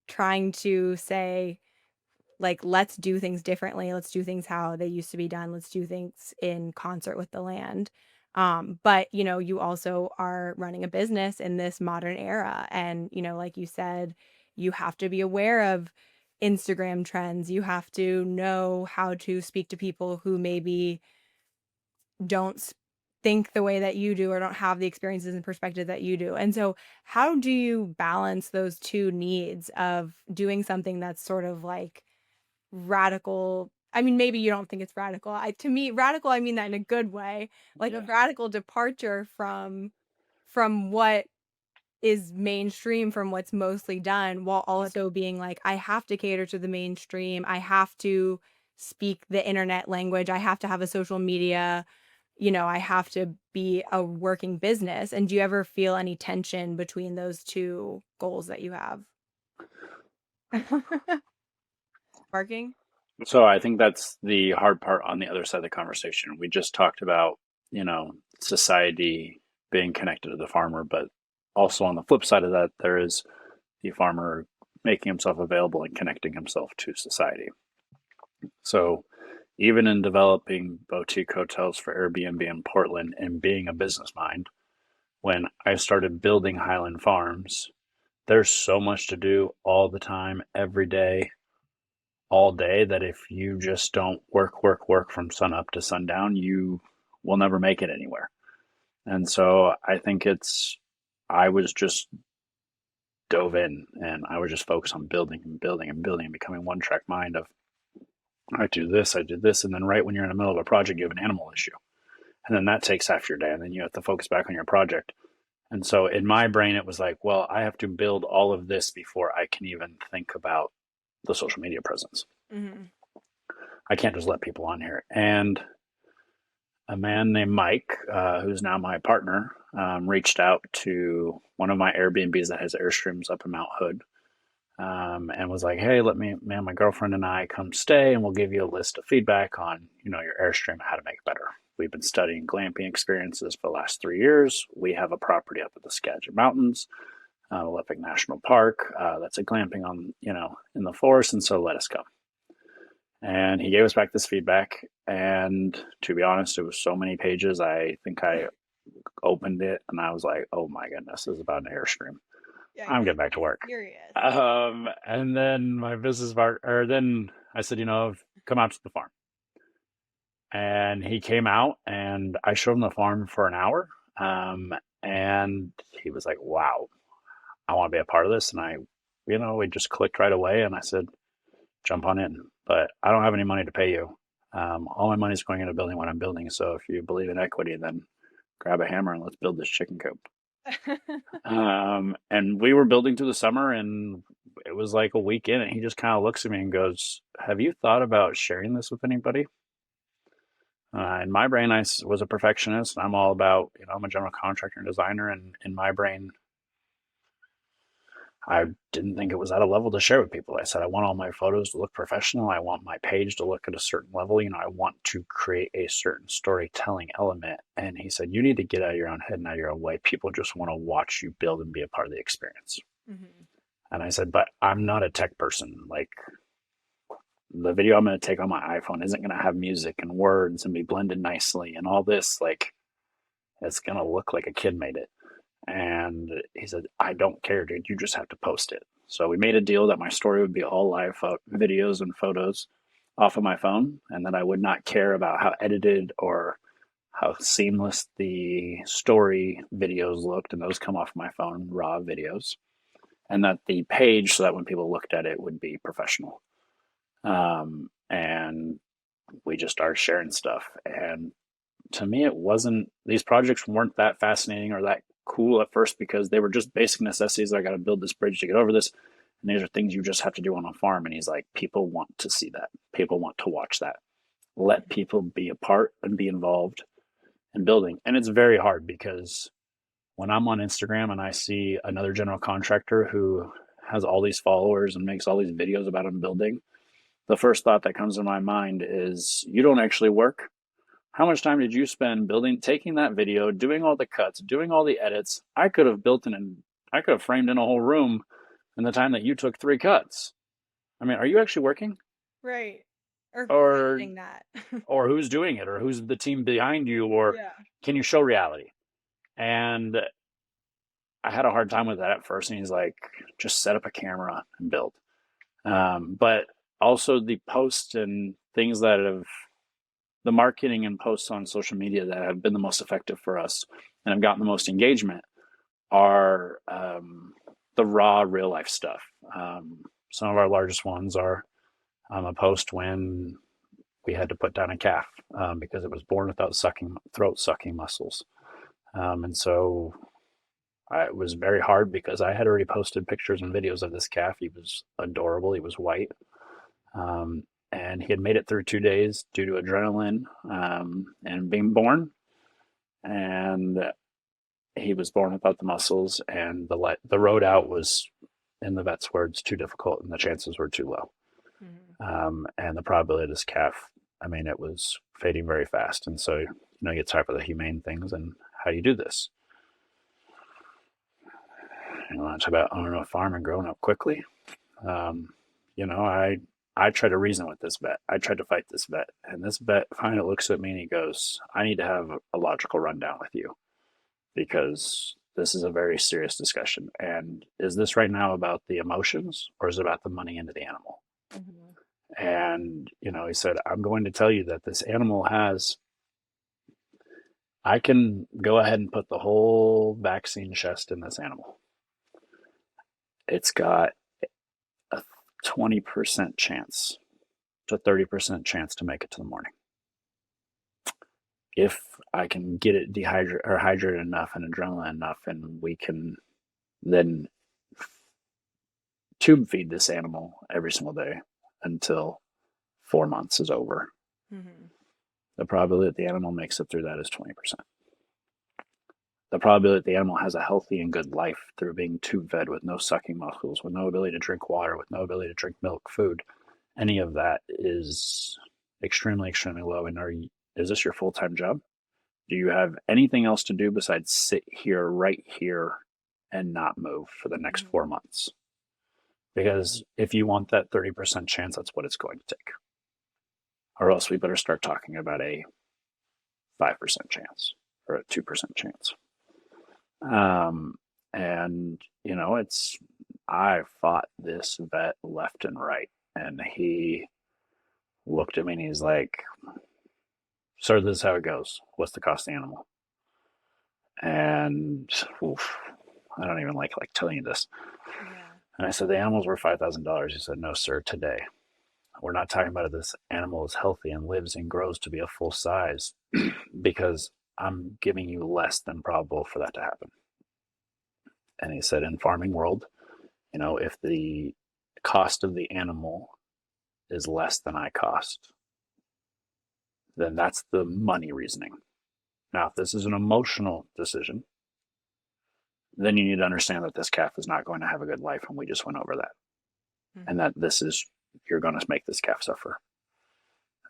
trying to say, like, let's do things differently. Let's do things how they used to be done. Let's do things in concert with the land. But, you also are running a business in this modern era. And, like you said, you have to be aware of Instagram trends. You have to know how to speak to people who maybe don't think the way that you do, or don't have the experiences and perspective that you do. And so, how do you balance those two needs of doing something that's sort of like radical? I mean, maybe you don't think it's radical. To me, radical, I mean that in a good way, like a Yeah. radical departure from what is mainstream, from what's mostly done, while also being like, I have to cater to the mainstream. I have to speak the internet language. I have to have a social media. I have to be a working business. And do you ever feel any tension between those two goals that you have? Working? So I think that's the hard part on the other side of the conversation. We just talked about, society being connected to the farmer, but also on the flip side of that, there is the farmer making himself available and connecting himself to society. So even in developing boutique hotels for Airbnb in Portland and being a business mind, when I started building Highland Farms, there's so much to do all the time, every day, all day, that if you just don't work from sun up to sundown, you will never make it anywhere. And so I think I was just dove in and I was just focused on building and building and building and becoming one track mind of, I do this, I do this. And then right when you're in the middle of a project, you have an animal issue. And then that takes half your day. And then you have to focus back on your project. And so in my brain, it was like, well, I have to build all of this before I can even think about the social media presence. Hmm. I can't just let people on here. And a man named Mike, who's now my partner, reached out to one of my Airbnbs that has Airstreams up in Mount Hood, and was like, "Hey, let me, my girlfriend and I come stay, and we'll give you a list of feedback on, your Airstream, how to make it better." we've been studying glamping experiences for the last 3 years. We have a property up at the Skagit Mountains, Olympic National Park. That's a glamping on, in the forest, and so let us come. And he gave us back this feedback. And to be honest, it was so many pages. I think I opened it and I was like, oh my goodness, this is about an Airstream. Yeah, I'm getting back to work. serious. And then my business partner, then I said, come out to the farm. And he came out and I showed him the farm for an hour. And he was like, wow, I want to be a part of this. And we just clicked right away. And I said, jump on in. But I don't have any money to pay you. All my money is going into building what I'm building. So if you believe in equity, then grab a hammer and let's build this chicken coop. And we were building through the summer, and it was like a week in, and he just kind of looks at me and goes, have you thought about sharing this with anybody? In my brain, I was a perfectionist. I'm all about, I'm a general contractor and designer, and in my brain, I didn't think it was at a level to share with people. I said, I want all my photos to look professional. I want my page to look at a certain level. I want to create a certain storytelling element. And he said, you need to get out of your own head and out of your own way. People just want to watch you build and be a part of the experience. Mm-hmm. And I said, but I'm not a tech person. Like, the video I'm going to take on my iPhone isn't going to have music and words and be blended nicely and all this. Like, it's going to look like a kid made it. And he said, I don't care, dude. You just have to post it. So we made a deal that my story would be all live videos and photos off of my phone, and that I would not care about how edited or how seamless the story videos looked, and those come off my phone, raw videos. And that the page, so that when people looked at it, would be professional. And we just started sharing stuff. And to me, these projects weren't that fascinating or that cool at first, because they were just basic necessities. I got to build this bridge to get over this. And these are things you just have to do on a farm. And he's like, people want to see that. People want to watch that. Let people be a part and be involved in building. And it's very hard, because when I'm on Instagram and I see another general contractor who has all these followers and makes all these videos about him building, the first thought that comes to my mind is, you don't actually work. How much time did you spend taking that video, doing all the cuts, doing all the edits? I could have I could have framed in a whole room in the time that you took 3 cuts. I mean, are you actually working? Right. Or who's doing that? Or who's doing it? Or who's the team behind you? Or can you show reality? And I had a hard time with that at first. And he's like, just set up a camera and build. But also the posts and things the marketing and posts on social media that have been the most effective for us and have gotten the most engagement are the raw, real life stuff. Some of our largest ones are a post when we had to put down a calf because it was born without throat sucking muscles. And so it was very hard, because I had already posted pictures and videos of this calf. He was adorable. He was white. And he had made it through 2 days due to adrenaline and being born. And he was born without the muscles, and the road out was, in the vet's words, too difficult, and the chances were too low. Mm-hmm. And the probability of this calf, it was fading very fast. And so, you get tired of the humane things and how you do this. It's about owning a farm and growing up quickly. I tried to reason with this vet. I tried to fight this vet. And this vet finally looks at me and he goes, I need to have a logical rundown with you, because this is a very serious discussion. And is this right now about the emotions, or is it about the money into the animal? Mm-hmm. And, he said, I'm going to tell you that this animal I can go ahead and put the whole vaccine chest in this animal. It's got a 20% chance to 30% chance to make it to the morning. If I can get it hydrated enough and adrenaline enough, and we can then tube feed this animal every single day until 4 months is over. Mm-hmm. The probability that the animal makes it through that is 20%. The probability that the animal has a healthy and good life through being tube fed with no sucking muscles, with no ability to drink water, with no ability to drink milk, food, any of that is extremely, extremely low. And is this your full-time job? Do you have anything else to do besides sit here, right here, and not move for the next 4 months? Because if you want that 30% chance, that's what it's going to take. Or else we better start talking about a 5% chance or a 2% chance. And, I fought this vet left and right. And he looked at me and he's like, "Sir, this is how it goes. What's the cost of the animal?" And oof, I don't even like telling you this. Yeah. And I said, "The animal's worth $5,000. He said, "No, sir, today. We're not talking about if this animal is healthy and lives and grows to be a full size because I'm giving you less than probable for that to happen." And he said, "In farming world, if the cost of the animal is less than I cost, then that's the money reasoning. Now, if this is an emotional decision, then you need to understand that this calf is not going to have a good life, and we just went over that. And that you're going to make this calf suffer."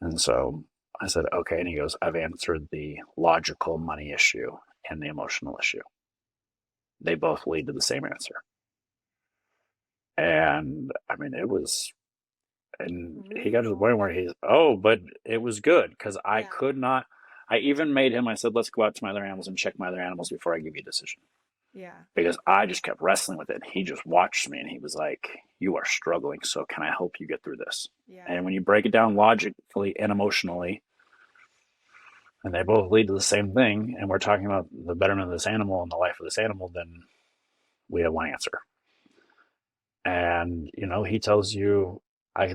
And so I said, "Okay." And he goes, "I've answered the logical money issue and the emotional issue. They both lead to the same answer." And I mean, and he got to the point where but it was good because I could not, I even made him, I said, "Let's go out to my other animals and check my other animals before I give you a decision." Yeah. Because I just kept wrestling with it. He just watched me and he was like, "You are struggling, so can I help you get through this?" Yeah. And when you break it down logically and emotionally, and they both lead to the same thing, and we're talking about the betterment of this animal and the life of this animal, then we have one answer. And, he tells you,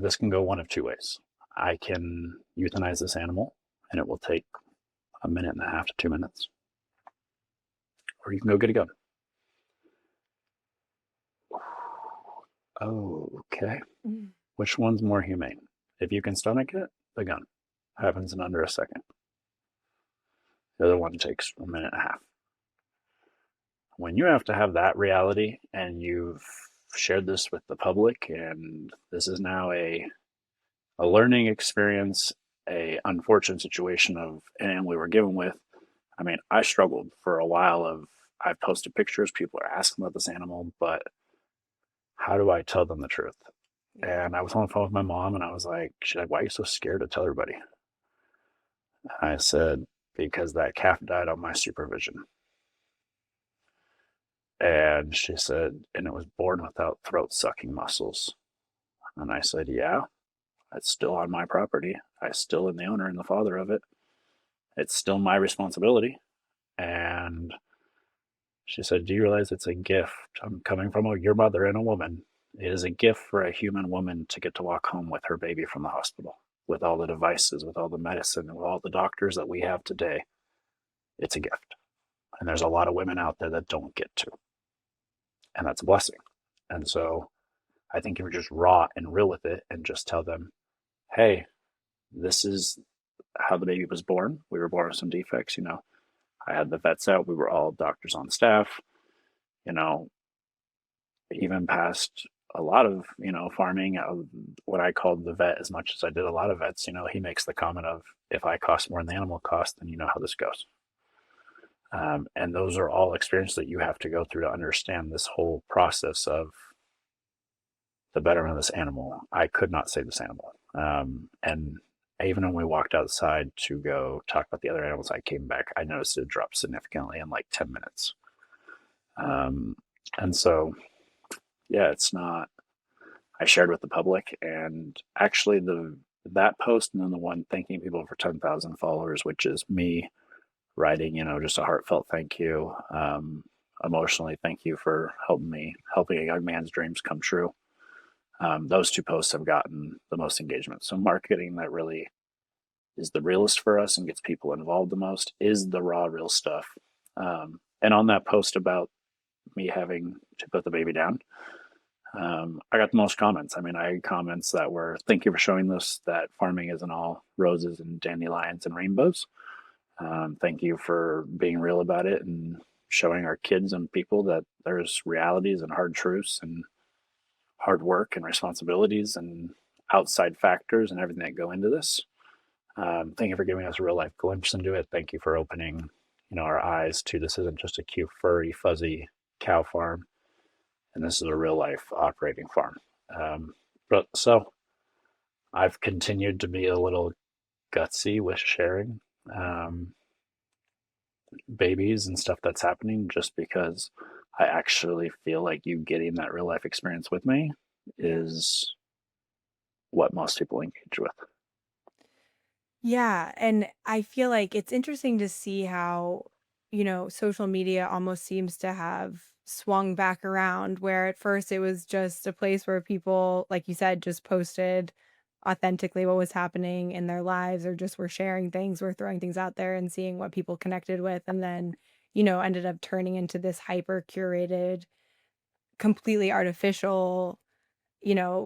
this can go one of two ways. I can euthanize this animal, and it will take 1.5 to 2 minutes. Or you can go get a gun. Okay. Which one's more humane? If you can stomach it, the gun. Happens in under a second. The other one takes 1.5 minutes. When you have to have that reality and you've shared this with the public, and this is now a learning experience, a unfortunate situation of an animal we were given with. I mean, I struggled for a while I've posted pictures, people are asking about this animal, but how do I tell them the truth? Yeah. And I was on the phone with my mom and I was like, she's like, "Why are you so scared to tell everybody?" I said, "Because that calf died on my supervision." And she said, "And it was born without throat sucking muscles." And I said, "Yeah, it's still on my property. I still am the owner and the father of it. It's still my responsibility." And she said, "Do you realize it's a gift? I'm coming from your mother and a woman. It is a gift for a human woman to get to walk home with her baby from the hospital, with all the devices, with all the medicine, with all the doctors that we have today. It's a gift. And there's a lot of women out there that don't get to. And that's a blessing." And so I think if you're just raw and real with it and just tell them, "Hey, this is how the baby was born. We were born with some defects. I had the vets out. We were all doctors on staff. You know, even past a lot of, farming, what I called the vet as much as I did a lot of vets, he makes the comment of, if I cost more than the animal cost, then you know how this goes." And those are all experiences that you have to go through to understand this whole process of the betterment of this animal. I could not save this animal. And even when we walked outside to go talk about the other animals, I came back, I noticed it dropped significantly in like 10 minutes. And so, yeah, it's not, I shared with the public, and actually that post and then the one thanking people for 10,000 followers, which is me writing, just a heartfelt thank you. Emotionally, thank you for helping a young man's dreams come true. Those two posts have gotten the most engagement. So marketing that really is the realest for us and gets people involved the most is the raw, real stuff. And on that post about me having to put the baby down, I got the most comments. I mean, I had comments that were, "Thank you for showing us that farming isn't all roses and dandelions and rainbows. Thank you for being real about it and showing our kids and people that there's realities and hard truths and hard work and responsibilities and outside factors and everything that go into this." Thank you for giving us a real life glimpse into it. Thank you for opening, our eyes to this isn't just a cute, furry, fuzzy cow farm, and this is a real life operating farm. But so I've continued to be a little gutsy with sharing um, babies and stuff that's happening just because I actually feel like you getting that real life experience with me Yeah. is what most people engage with. Yeah, and I feel like it's interesting to see how, social media almost seems to have swung back around where at first it was just a place where people, like you said, just posted authentically what was happening in their lives or just were sharing things, were throwing things out there and seeing what people connected with and then, ended up turning into this hyper curated, completely artificial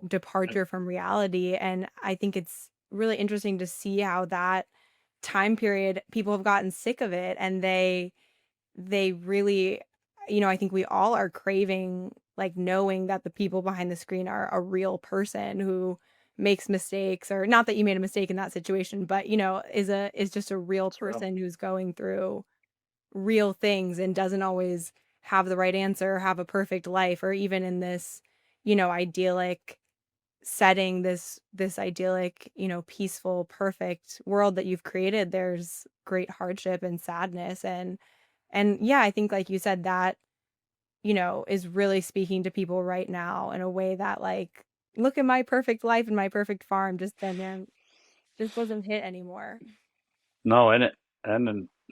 departure from reality. And I think it's really interesting to see how that time period people have gotten sick of it and they really I think we all are craving like knowing that the people behind the screen are a real person who makes mistakes, or not that you made a mistake in that situation, but is just a real It's real. person who's going through real things and doesn't always have the right answer, have a perfect life, or even in this idyllic setting, this idyllic, peaceful, perfect world that you've created, there's great hardship and sadness. And yeah, I think like you said, that, is really speaking to people right now in a way that like, look at my perfect life and my perfect farm just doesn't hit anymore. No, and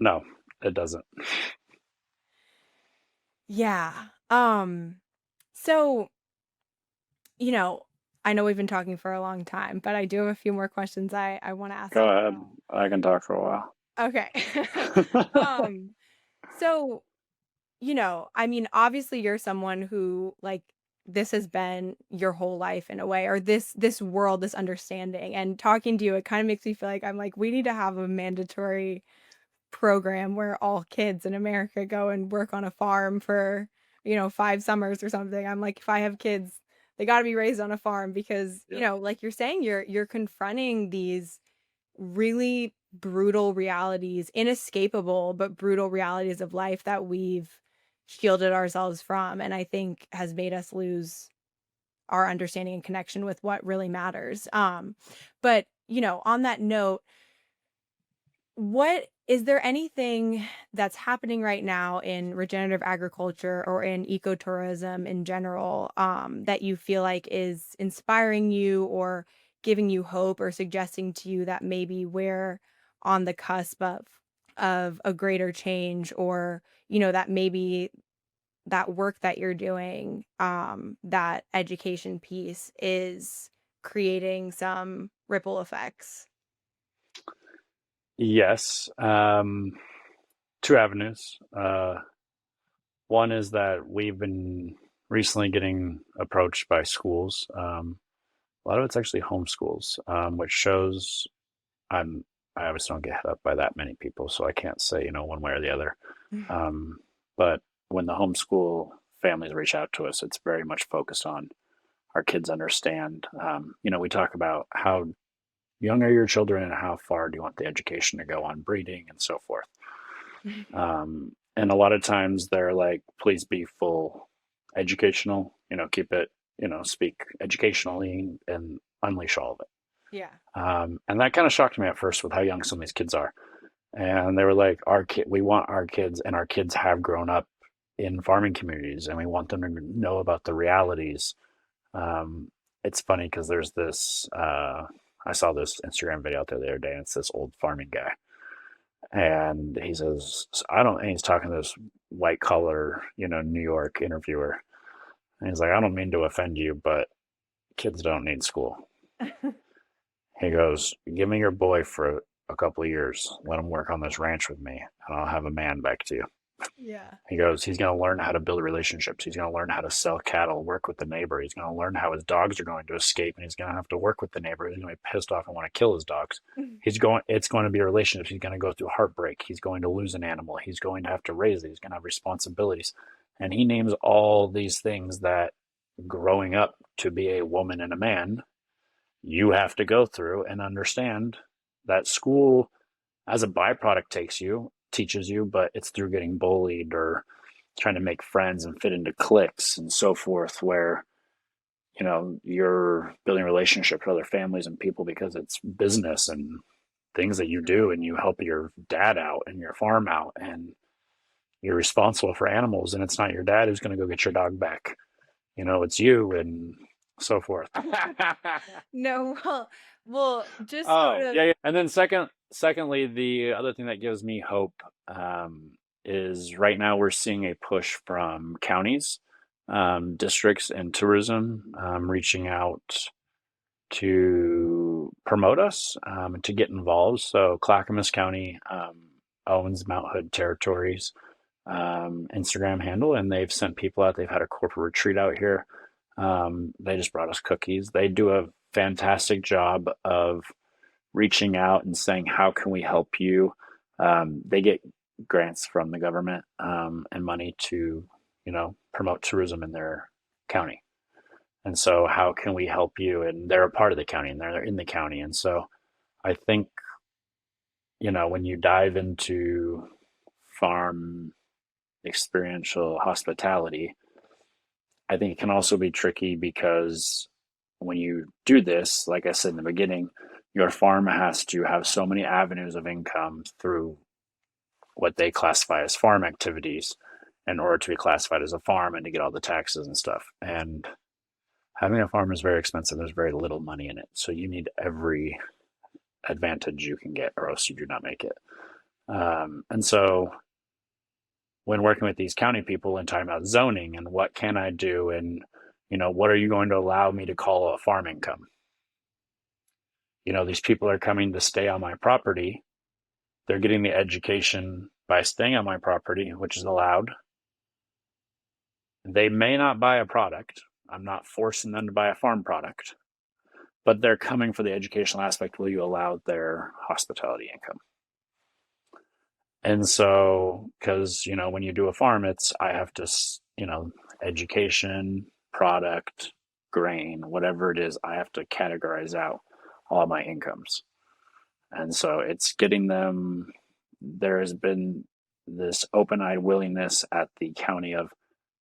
no, it doesn't. Yeah. So, you know, I know we've been talking for a long time, but I do have a few more questions I want to ask Go as ahead. well. I can talk for a while. Okay. um, so I mean, obviously you're someone who like this has been your whole life in a way, or this world, this understanding. And talking to you, it kind of makes me feel like I'm like, we need to have a mandatory program where all kids in America go and work on a farm for, 5 summers or something. I'm like, if I have kids, they got to be raised on a farm because, Yep. like you're saying, you're confronting these really brutal realities, inescapable but brutal realities of life that we've shielded ourselves from, and I think has made us lose our understanding and connection with what really matters. But on that note, what is there anything that's happening right now in regenerative agriculture or in ecotourism in general, that you feel like is inspiring you or giving you hope or suggesting to you that maybe we're on the cusp of a greater change, or that maybe that work that you're doing, that education piece is creating some ripple effects? Yes. Two avenues. One is that we've been recently getting approached by schools. A lot of it's actually homeschools, which shows I'm I obviously don't get hit up by that many people, so I can't say one way or the other. Um, but when the homeschool families reach out to us, it's very much focused on our kids understand. We talk about how young are your children and how far do you want the education to go on breeding and so forth. And a lot of times they're like, please be full educational, keep it, speak educationally and unleash all of it. Yeah. And that kind of shocked me at first with how young some of these kids are. And they were like, we want our kids, and our kids have grown up in farming communities, and we want them to know about the realities. It's funny because there's this, I saw this Instagram video out there the other day, and it's this old farming guy. And he says, and he's talking to this white collar, New York interviewer. And he's like, I don't mean to offend you, but kids don't need school. He goes, give me your boy for a couple of years. Let him work on this ranch with me, and I'll have a man back to you. Yeah. He goes, he's going to learn how to build relationships. He's going to learn how to sell cattle, work with the neighbor. He's going to learn how his dogs are going to escape, and he's going to have to work with the neighbor. He's going to be pissed off and want to kill his dogs. It's going to be relationships. He's going to go through heartbreak. He's going to lose an animal. He's going to have to raise it. He's going to have responsibilities. And he names all these things that growing up to be a woman and a man, you have to go through and understand that school as a byproduct teaches you, but it's through getting bullied or trying to make friends and fit into cliques and so forth, where you're building relationships with other families and people because it's business and things that you do, and you help your dad out and your farm out, and you're responsible for animals, and it's not your dad who's going to go get your dog back. It's you and so forth. No, well, just sort Oh, of. yeah, yeah. And then secondly, the other thing that gives me hope is right now we're seeing a push from counties, districts, and tourism reaching out to promote us and to get involved. So Clackamas County owns Mount Hood Territories Instagram handle, and they've sent people out. They've had a corporate retreat out here. They just brought us cookies. They do a fantastic job of reaching out and saying, how can we help you? They get grants from the government and money to, promote tourism in their county. And so how can we help you? And they're a part of the county, and they're in the county. And so I think, when you dive into farm experiential hospitality, I think it can also be tricky because when you do this, like I said in the beginning, your farm has to have so many avenues of income through what they classify as farm activities in order to be classified as a farm and to get all the taxes and stuff. And having a farm is very expensive. There's very little money in it. So you need every advantage you can get, or else you do not make it. And so when working with these county people and talking about zoning and what can I do, and what are you going to allow me to call a farm income? These people are coming to stay on my property. They're getting the education by staying on my property, which is allowed. They may not buy a product. I'm not forcing them to buy a farm product, but they're coming for the educational aspect. Will you allow their hospitality income? And so, because, when you do a farm, I have to, education, product, grain, whatever it is, I have to categorize out all my incomes. And so it's getting them, there has been this open-eyed willingness at the county of,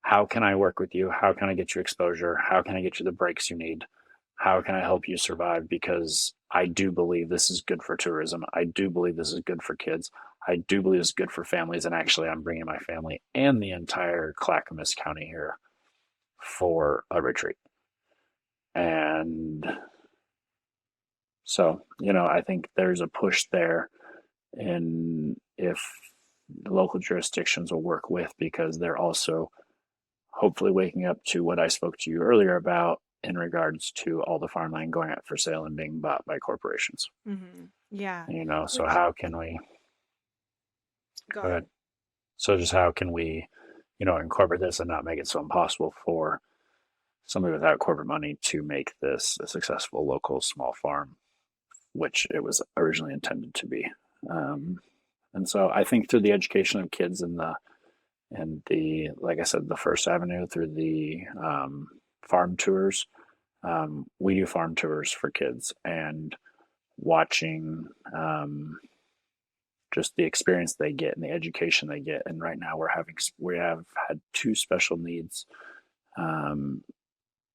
how can I work with you? How can I get you exposure? How can I get you the breaks you need? How can I help you survive? Because I do believe this is good for tourism. I do believe this is good for kids. I do believe it's good for families. And actually, I'm bringing my family and the entire Clackamas County here for a retreat. And so, I think there's a push there, and if local jurisdictions will work with, because they're also hopefully waking up to what I spoke to you earlier about in regards to all the farmland going out for sale and being bought by corporations. Mm-hmm. Yeah. So how can we go ahead? So just how can we, incorporate this and not make it so impossible for somebody without corporate money to make this a successful local small farm, which it was originally intended to be. And so I think through the education of kids and the like I said, the first avenue through the farm tours, we do farm tours for kids, and watching just the experience they get and the education they get. And right now we have had 2 special needs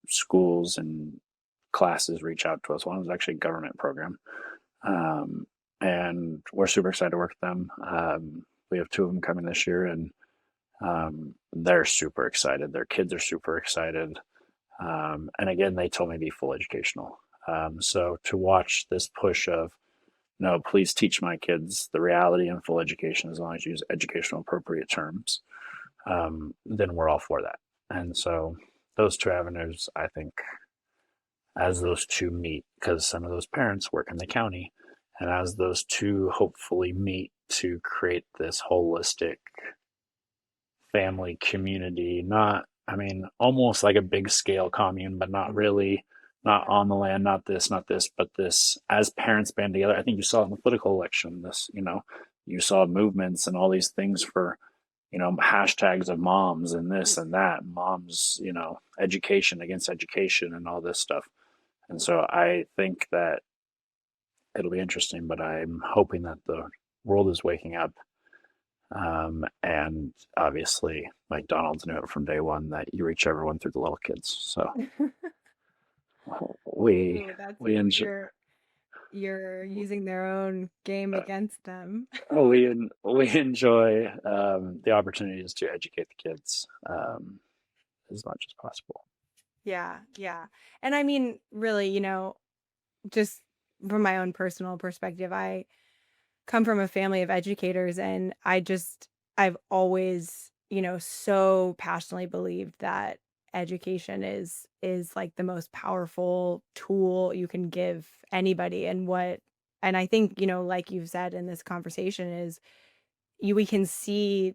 schools and classes reach out to us. One was actually a government program, and we're super excited to work with them. We have 2 of them coming this year, and they're super excited. Their kids are super excited. And again, they told me to be full educational. So to watch this push of, no, please teach my kids the reality and full education as long as you use educational appropriate terms, then we're all for that. And so those 2 avenues, I think, as those 2 meet, because some of those parents work in the county, and as those 2 hopefully meet to create this holistic family community, almost like a big scale commune, but not really, not on the land, not this, but this, as parents band together. I think you saw in the political election, you saw movements and all these things for, hashtags of moms and this and that, moms, education against education and all this stuff. And so I think that it'll be interesting, but I'm hoping that the world is waking up. And obviously, McDonald's knew it from day one that you reach everyone through the little kids. So we Ooh, that's we enjoy you're using their own game against them. we enjoy the opportunities to educate the kids as much as possible. Yeah, yeah. And I mean, really, just from my own personal perspective, I come from a family of educators, and I've always, so passionately believed that education is like the most powerful tool you can give anybody. And I think, like you've said in this conversation, is we can see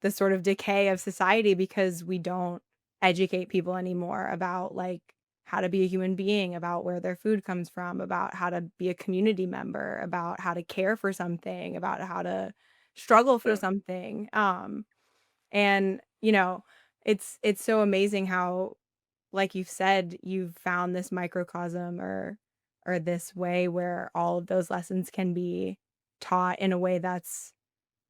the sort of decay of society because we don't educate people anymore about like how to be a human being, about where their food comes from, about how to be a community member, about how to care for something, about how to struggle for Yeah. something. And it's so amazing how, like you've said, you've found this microcosm or this way where all of those lessons can be taught in a way that's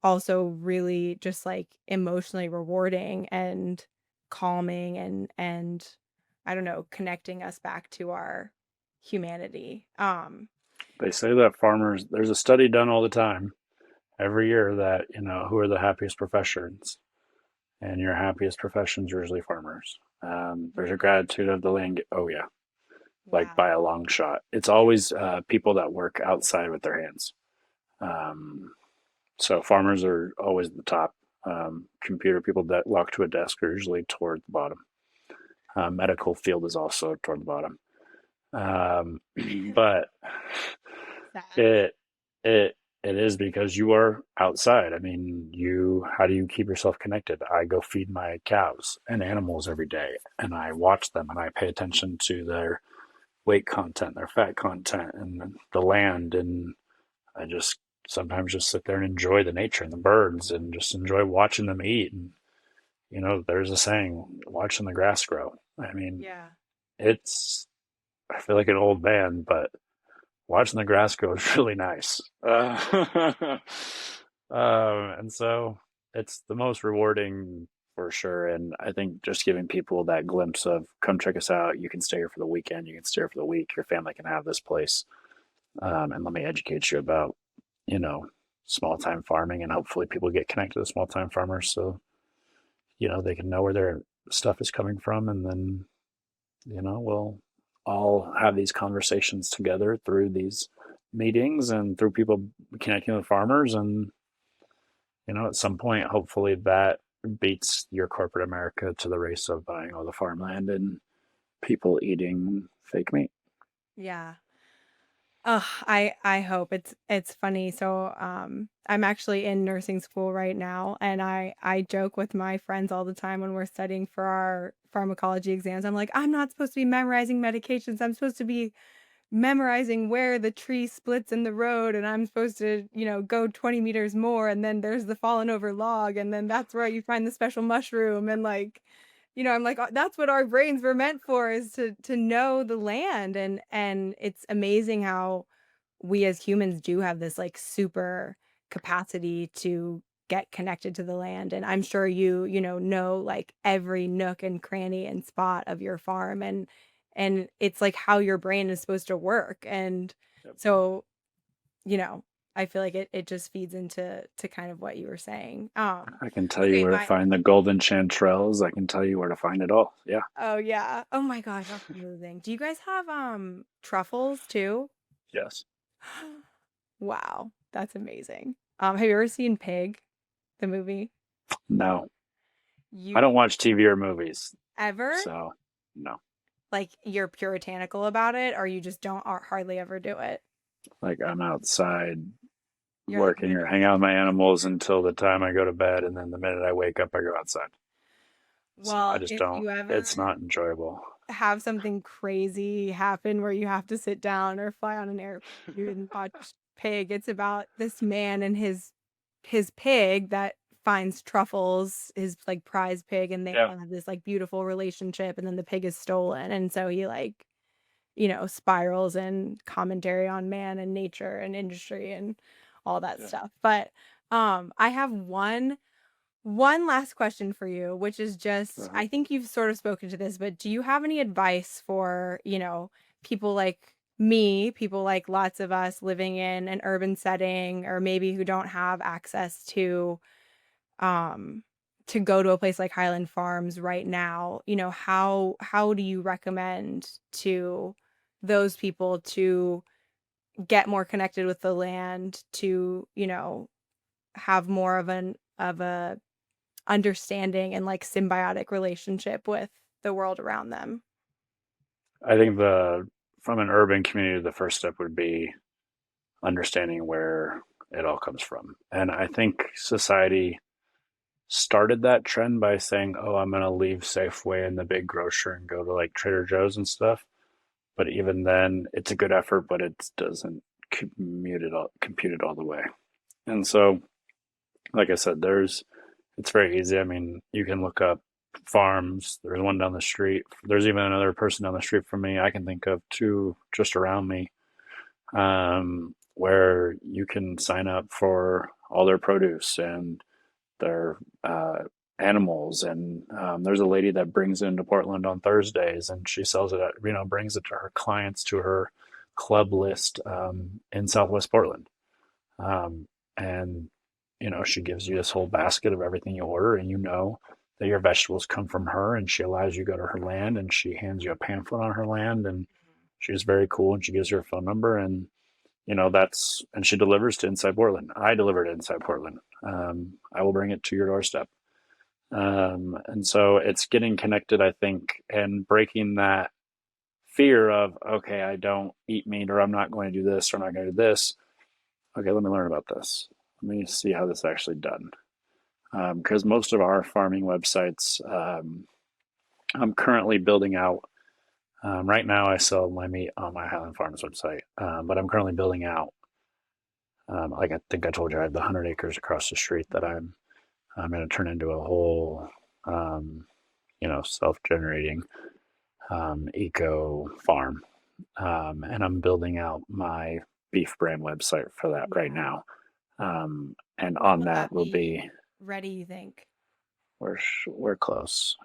also really just like emotionally rewarding and calming and I don't know, connecting us back to our humanity. They say that farmers, there's a study done all the time, every year, that, who are the happiest professions? And your happiest professions are usually farmers. There's a gratitude of the land. Oh, yeah, like by Wow. a long shot. It's always people that work outside with their hands. Um, so farmers are always the top. Computer people that lock to a desk are usually toward the bottom. Medical field is also toward the bottom. But Sad. it it it is because you are outside. I mean, how do you keep yourself connected? I go feed my cows and animals every day, and I watch them, and I pay attention to their weight content, their fat content, and the land, and I just sometimes just sit there and enjoy the nature and the birds, and just enjoy watching them eat. And there's a saying, watching the grass grow. I mean, Yeah. it's I feel like an old man, but watching the grass grow is really nice. And so it's the most rewarding for sure. And I think just giving people that glimpse of, come check us out. You can stay here for the weekend. You can stay here for the week. Your family can have this place. And let me educate you about, you know, small time farming, and hopefully people get connected to small time farmers so, they can know where their stuff is coming from. And then, we'll all have these conversations together through these meetings and through people connecting with farmers. And, at some point, hopefully that beats your corporate America to the race of buying all the farmland and people eating fake meat. Yeah. Oh, I hope. It's funny. So, I'm actually in nursing school right now, and I joke with my friends all the time when we're studying for our pharmacology exams. I'm like, I'm not supposed to be memorizing medications. I'm supposed to be memorizing where the tree splits in the road, and I'm supposed to, go 20 meters more, and then there's the fallen over log, and then that's where you find the special mushroom, and like, I'm like, That's what our brains were meant for, is to know the land." And it's amazing how we as humans do have this like super capacity to get connected to the land. And I'm sure know like every nook and cranny and spot of your farm, and it's like how your brain is supposed to work. And Yep. so, you know, I feel like it just feeds into kind of what you were saying. I can tell you Okay, where to my find the golden chanterelles. I can tell you where to find it all. Yeah. oh yeah. Oh my gosh, that's amazing. Do you guys have truffles too? Yes. Wow, that's amazing. Have you ever seen Pig, the movie? No, I You don't watch TV or movies. ever So, no. like you're puritanical about it, or you just don't hardly ever do it? Like, I'm outside You're like, working we or don't hang need out with to my do animals until the time I go to bed. And then the minute I wake up, I go outside. it. So I Well, just if don't, you ever it's not enjoyable. have something crazy happen where you have to sit down or fly on an airplane and watch Pig, it's about this man and his pig that finds truffles, his like prize pig, and they Yeah. all have this like beautiful relationship, and then the pig is stolen, and so he like spirals and commentary on man and nature and industry and all that Yeah. stuff. But I have one last question for you, which is just, Uh-huh. I think you've sort of spoken to this, but do you have any advice for, people like me, people like lots of us living in an urban setting, or maybe who don't have access um, to go to a place like Highland Farms right now? How do you recommend to those people to get more connected with the land, to, have more of a understanding and like symbiotic relationship with the world around them? I think from an urban community, the first step would be understanding where it all comes from. And I think society started that trend by saying, "Oh, I'm going to leave Safeway and the big grocer and go to like Trader Joe's and stuff." But even then, it's a good effort, but it doesn't compute it all the way. And so, like I said, it's very easy. I mean, you can look up farms. There's one down the street. There's even another person down the street from me. I can think of two just around me, where you can sign up for all their produce and their animals. And there's a lady that brings it into Portland on Thursdays, and she sells it brings it to her clients, to her club list in Southwest Portland. And she gives you this whole basket of everything you order, and that your vegetables come from her, and she allows you to go to her land, and she hands you a pamphlet on her land, and she's very cool, and she gives you her phone number, and and she delivers to inside Portland. I deliver to inside Portland. I will bring it to your doorstep. And so it's getting connected, I think, and breaking that fear of, okay, I don't eat meat, or I'm not going to do this, or I'm not going to do this. Okay, let me learn about this. Let me see how this is actually done. Because most of our farming websites, I'm currently building out. Right now, I sell my meat on my Highland Farms website, but I'm currently building out. Like I think I told you, I have the 100 acres across the street that I'm going to turn into a whole, self-generating eco farm, and I'm building out my beef brand website for that right now. And When on will that that will be be ready, you think? we're close,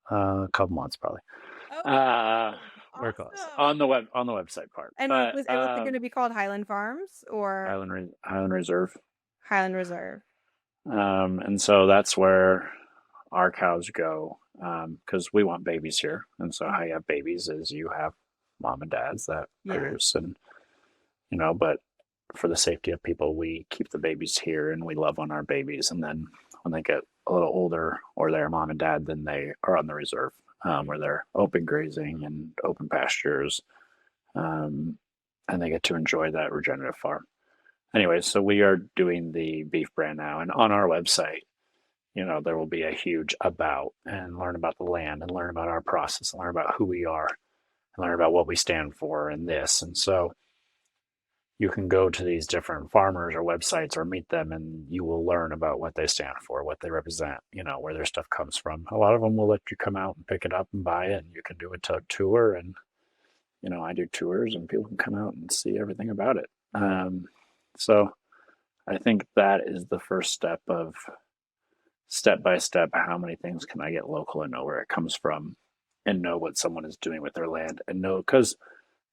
a couple months probably. Oh, Uh, we're close awesome. on the website part, And but was it going to be called Highland Farms or Highland Reserve, Highland Reserve? and so that's where our cows go, because we want babies here, and so how you have babies is you have mom and dads that Yeah. produce, and but for the safety of people, we keep the babies here and we love on our babies. And then when they get a little older, or they're mom and dad, then they are on the reserve, where they're open grazing and open pastures, um, and they get to enjoy that regenerative farm. Anyway, so we are doing the beef brand now, and on our website, there will be a huge about, and learn about the land, and learn about our process, and learn about who we are, and learn about what we stand for, and this. And so you can go to these different farmers or websites or meet them, and you will learn about what they stand for, what they represent, where their stuff comes from. A lot of them will let you come out and pick it up and buy it, and you can do a tour. And I do tours, and people can come out and see everything about it. So I think that is the first step of step by step. How many things can I get local and know where it comes from, and know what someone is doing with their land, and know, because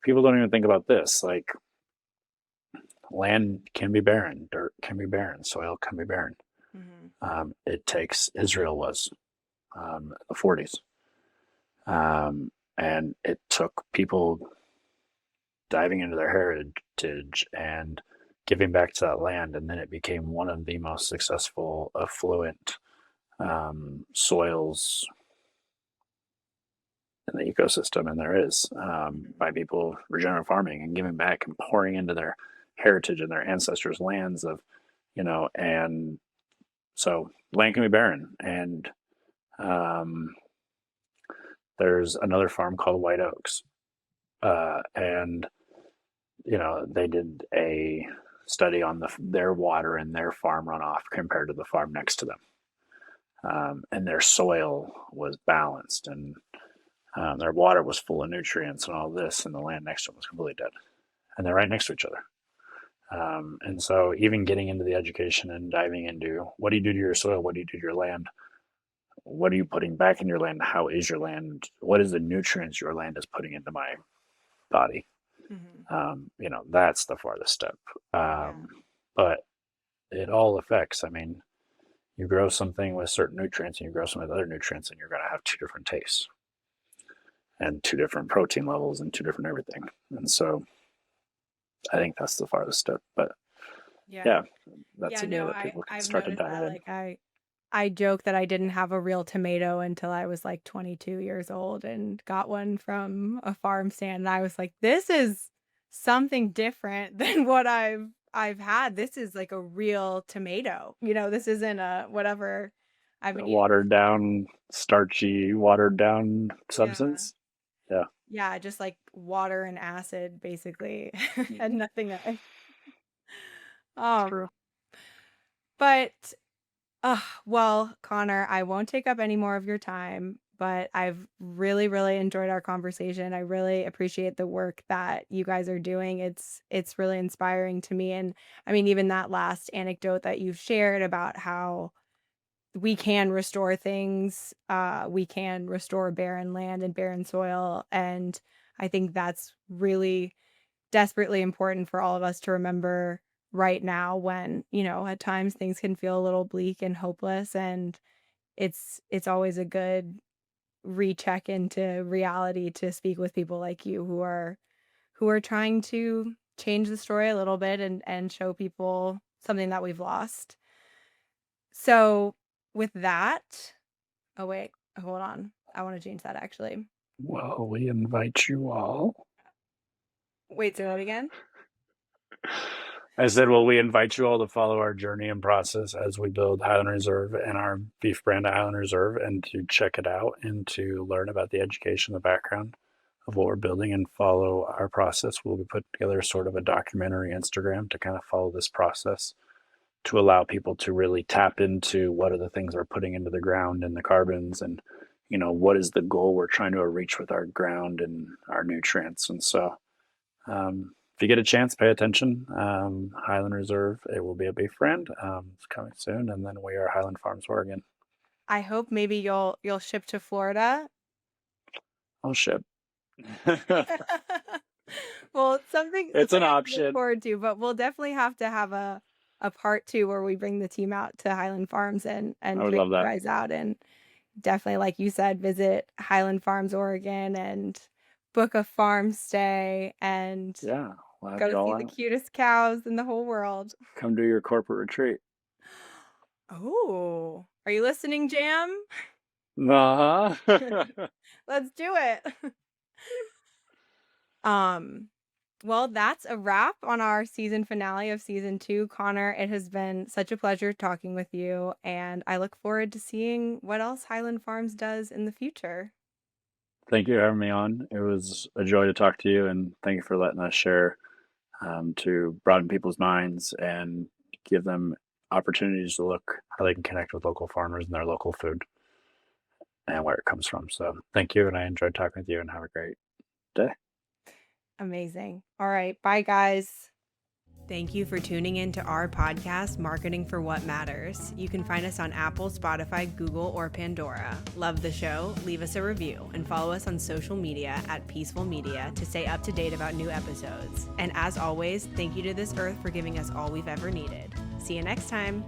people don't even think about this, like, land can be barren, dirt can be barren, soil can be barren. It takes Israel was the 40s, and it took people diving into their heritage and giving back to that land, and then it became one of the most successful affluent soils in the ecosystem, and there is, by people regenerative farming and giving back and pouring into their heritage and their ancestors' lands and so land can be barren. And there's another farm called White Oaks, and they did a study on their water and their farm runoff compared to the farm next to them, and their soil was balanced, and Their water was full of nutrients and all this, and the land next to them was completely dead. And they're right next to each other. And so even getting into the education and diving into what do you do to your soil? What do you do to your land? What are you putting back in your land? How is your land? What is the nutrients your land is putting into my body? That's the farthest step. But it all affects, you grow something with certain nutrients and you grow some with other nutrients, and you're going to have two different tastes and two different protein levels and two different everything. And so I think that's the farthest step. But that's a way that people can start to dive in. I joke that I didn't have a real tomato until I was like 22 years old and got one from a farm stand. And I was like, this is something different than what I've had. This is like a real tomato. This isn't a whatever I've been watered down, starchy, watered down substance. Yeah. Yeah, just like water and acid, basically, and nothing else. True. But, well, Connor, I won't take up any more of your time, but I've really, really enjoyed our conversation. I really appreciate the work that you guys are doing. It's really inspiring to me. And even that last anecdote that you shared about how we can restore things, we can restore barren land and barren soil. And I think that's really desperately important for all of us to remember right now when, at times things can feel a little bleak and hopeless. And it's always a good recheck into reality to speak with people like you who are trying to change the story a little bit and show people something that we've lost. So with that, oh wait, hold on. I want to change that actually. Well, we invite you all. Wait, say that again? I said, well, we invite you all to follow our journey and process as we build Highland Reserve and our beef brand at Highland Reserve, and to check it out and to learn about the education, the background of what we're building, and follow our process. We'll be putting together sort of a documentary Instagram to kind of follow this process, to allow people to really tap into what are the things we're putting into the ground and the carbons, and what is the goal we're trying to reach with our ground and our nutrients. And so if you get a chance, pay attention. Highland Reserve, it will be a beef brand. It's coming soon. And then we are Highland Farms, Oregon. I hope maybe you'll ship to Florida. I'll ship. Well, something it's an to option. look forward to, but we'll definitely have to have a part 2 where we bring the team out to Highland Farms and I would check love that. you guys out, and definitely, like you said, visit Highland Farms, Oregon, and book a farm stay and we'll go to see the cutest cows in the whole world. Come do your corporate retreat. Oh, are you listening, Jam? Uh-huh. Let's do it. Well, that's a wrap on our season finale of season 2. Connor, it has been such a pleasure talking with you, and I look forward to seeing what else Highland Farms does in the future. Thank you for having me on. It was a joy to talk to you, and thank you for letting us share to broaden people's minds and give them opportunities to look how they can connect with local farmers and their local food and where it comes from. So thank you, and I enjoyed talking with you, and have a great day. Amazing. All right. Bye, guys. Thank you for tuning in to our podcast, Marketing for What Matters. You can find us on Apple, Spotify, Google, or Pandora. Love the show? Leave us a review and follow us on social media at Peaceful Media to stay up to date about new episodes. And as always, thank you to this earth for giving us all we've ever needed. See you next time.